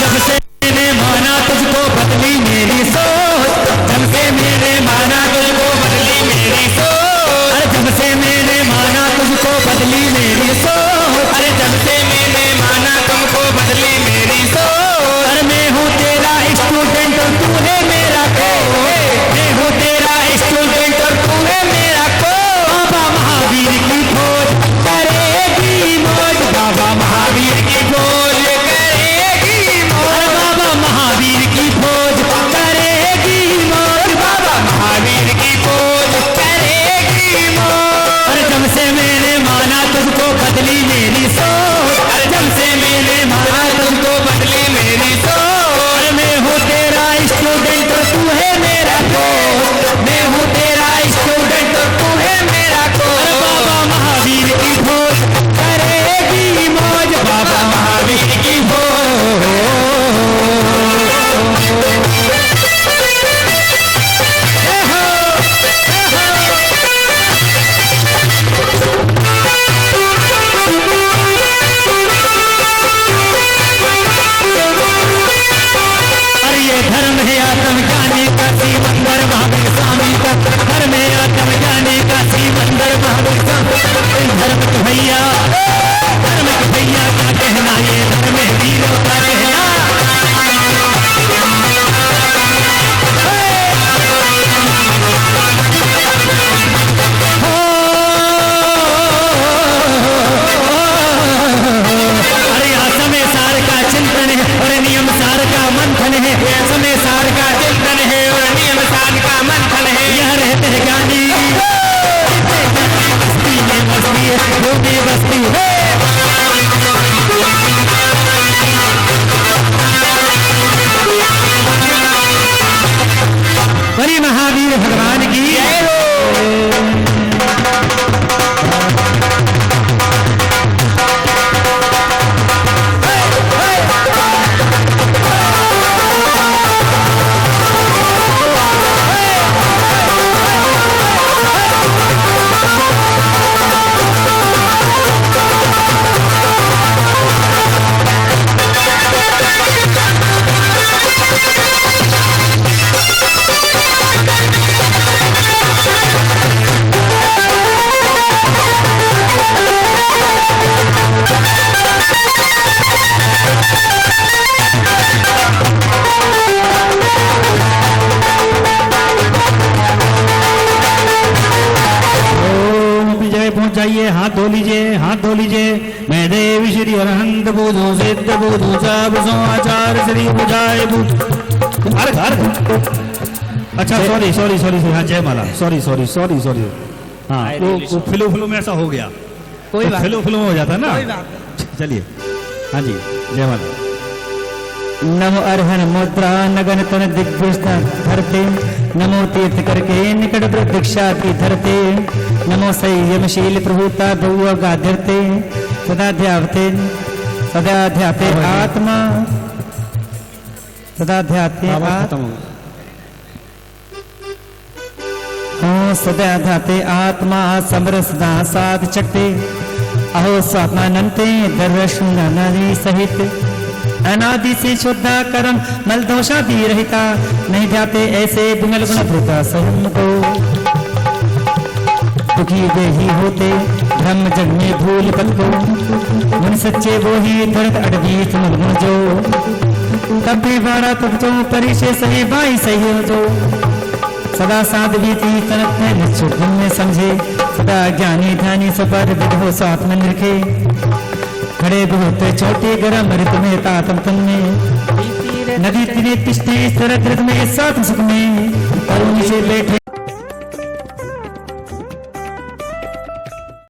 जब से मैंने माना तुझको बदली मेरी सोच, जब से मैंने माना तुझको बदली मेरी सोच, अरे जब से मैंने माना तुझको बदली मेरी सोच, अरे जब से मैंने माना तुमको बदली मेरी सोच, अरे मैं हूँ तेरा स्टूडेंट और तू है मेरा कोच, मैं हूँ तेरा स्टूडेंट और तू है मेरा कोच, बाबा महावीर की खोज करेगी मौज, बाबा महावीर की खोज महावीर की खोज करेगी मौज, बाबा महावीर की खोज करेगी मौज। अरे जब से मैंने माना तुझको बदली मेरी सोच, अरे जब से मैंने माना तुझको बदली मेरी सोच, अरे मैं हूँ तेरा स्टूडेंट और तू है मेरा कोच, मैं हूँ तेरा स्टूडेंट और तू है मेरा कोच, बाबा महावीर की खोज करेगी मौज, बाबा महावीर की खोज। धर्म है आत्म ज्ञानी का सिमंदर महावीर स्वामी का, धर्म है आत्म ज्ञानी का सिमंदर महावीर स्वामी, धर्म के भैया, धर्म के भैया का कहना, ये धर्म है वीरों का कहना। अरे यहाँ समय सार का चिंतन है और नियम सार का मंथन है, समय सार का चिंतन है और नियम सार का मंथन है, यह रहते हैं ज्ञानी बस्ती में बस्ती है, वो भी बस्ती है। बड़ी महावीर भगवान की जाइए, हाथ धो लीजिए, हाथ धो लीजिए। मैं देव श्री अरहंत बोधो सिद्ध बोधो सब सो आचार श्री बुझाए बुझ। अरे अच्छा सॉरी सॉरी सॉरी हाँ जय माला, सॉरी सॉरी सॉरी सॉरी, हाँ वो फिलो में ऐसा हो गया, कोई फिलो में हो जाता है ना। चलिए हाँ जी जय माला। नमो अर्हन मुद्रा नगन तन दिग्विष्टा धरते, नमो तीर्थ करके निकट प्रतीक्षा की धरते, नमो संयमशील प्रभुता बहु गाधरते, सदा ध्याते आत्मा, सदा ध्याते सदा ध्याते आत्मा समरसदा साध चक्ते, अहो स्वात्मानंते दर्शनानि सहित, अनादि से शुद्धा कर्म मल दोषा भी रहता, नहीं जाते ऐसे विमल गुण भृता सहम को, दुखी देही होते ब्रह्म जग में भूल पल को, गुण सच्चे वो ही धरत अड़बीत मन गुण जो, तब भी बारा तब तो परिचय सही भाई सही हो जो, सदा साधवी थी तनत में निश्चित में समझे, सदा ज्ञानी ध्यानी सपर विधो साथ में रखे, खड़े बहुत छोटे गरम ऋत में तातम तन में, नदी तीरे तिष्ठे सरद में साथ सुख में, और नीचे बैठे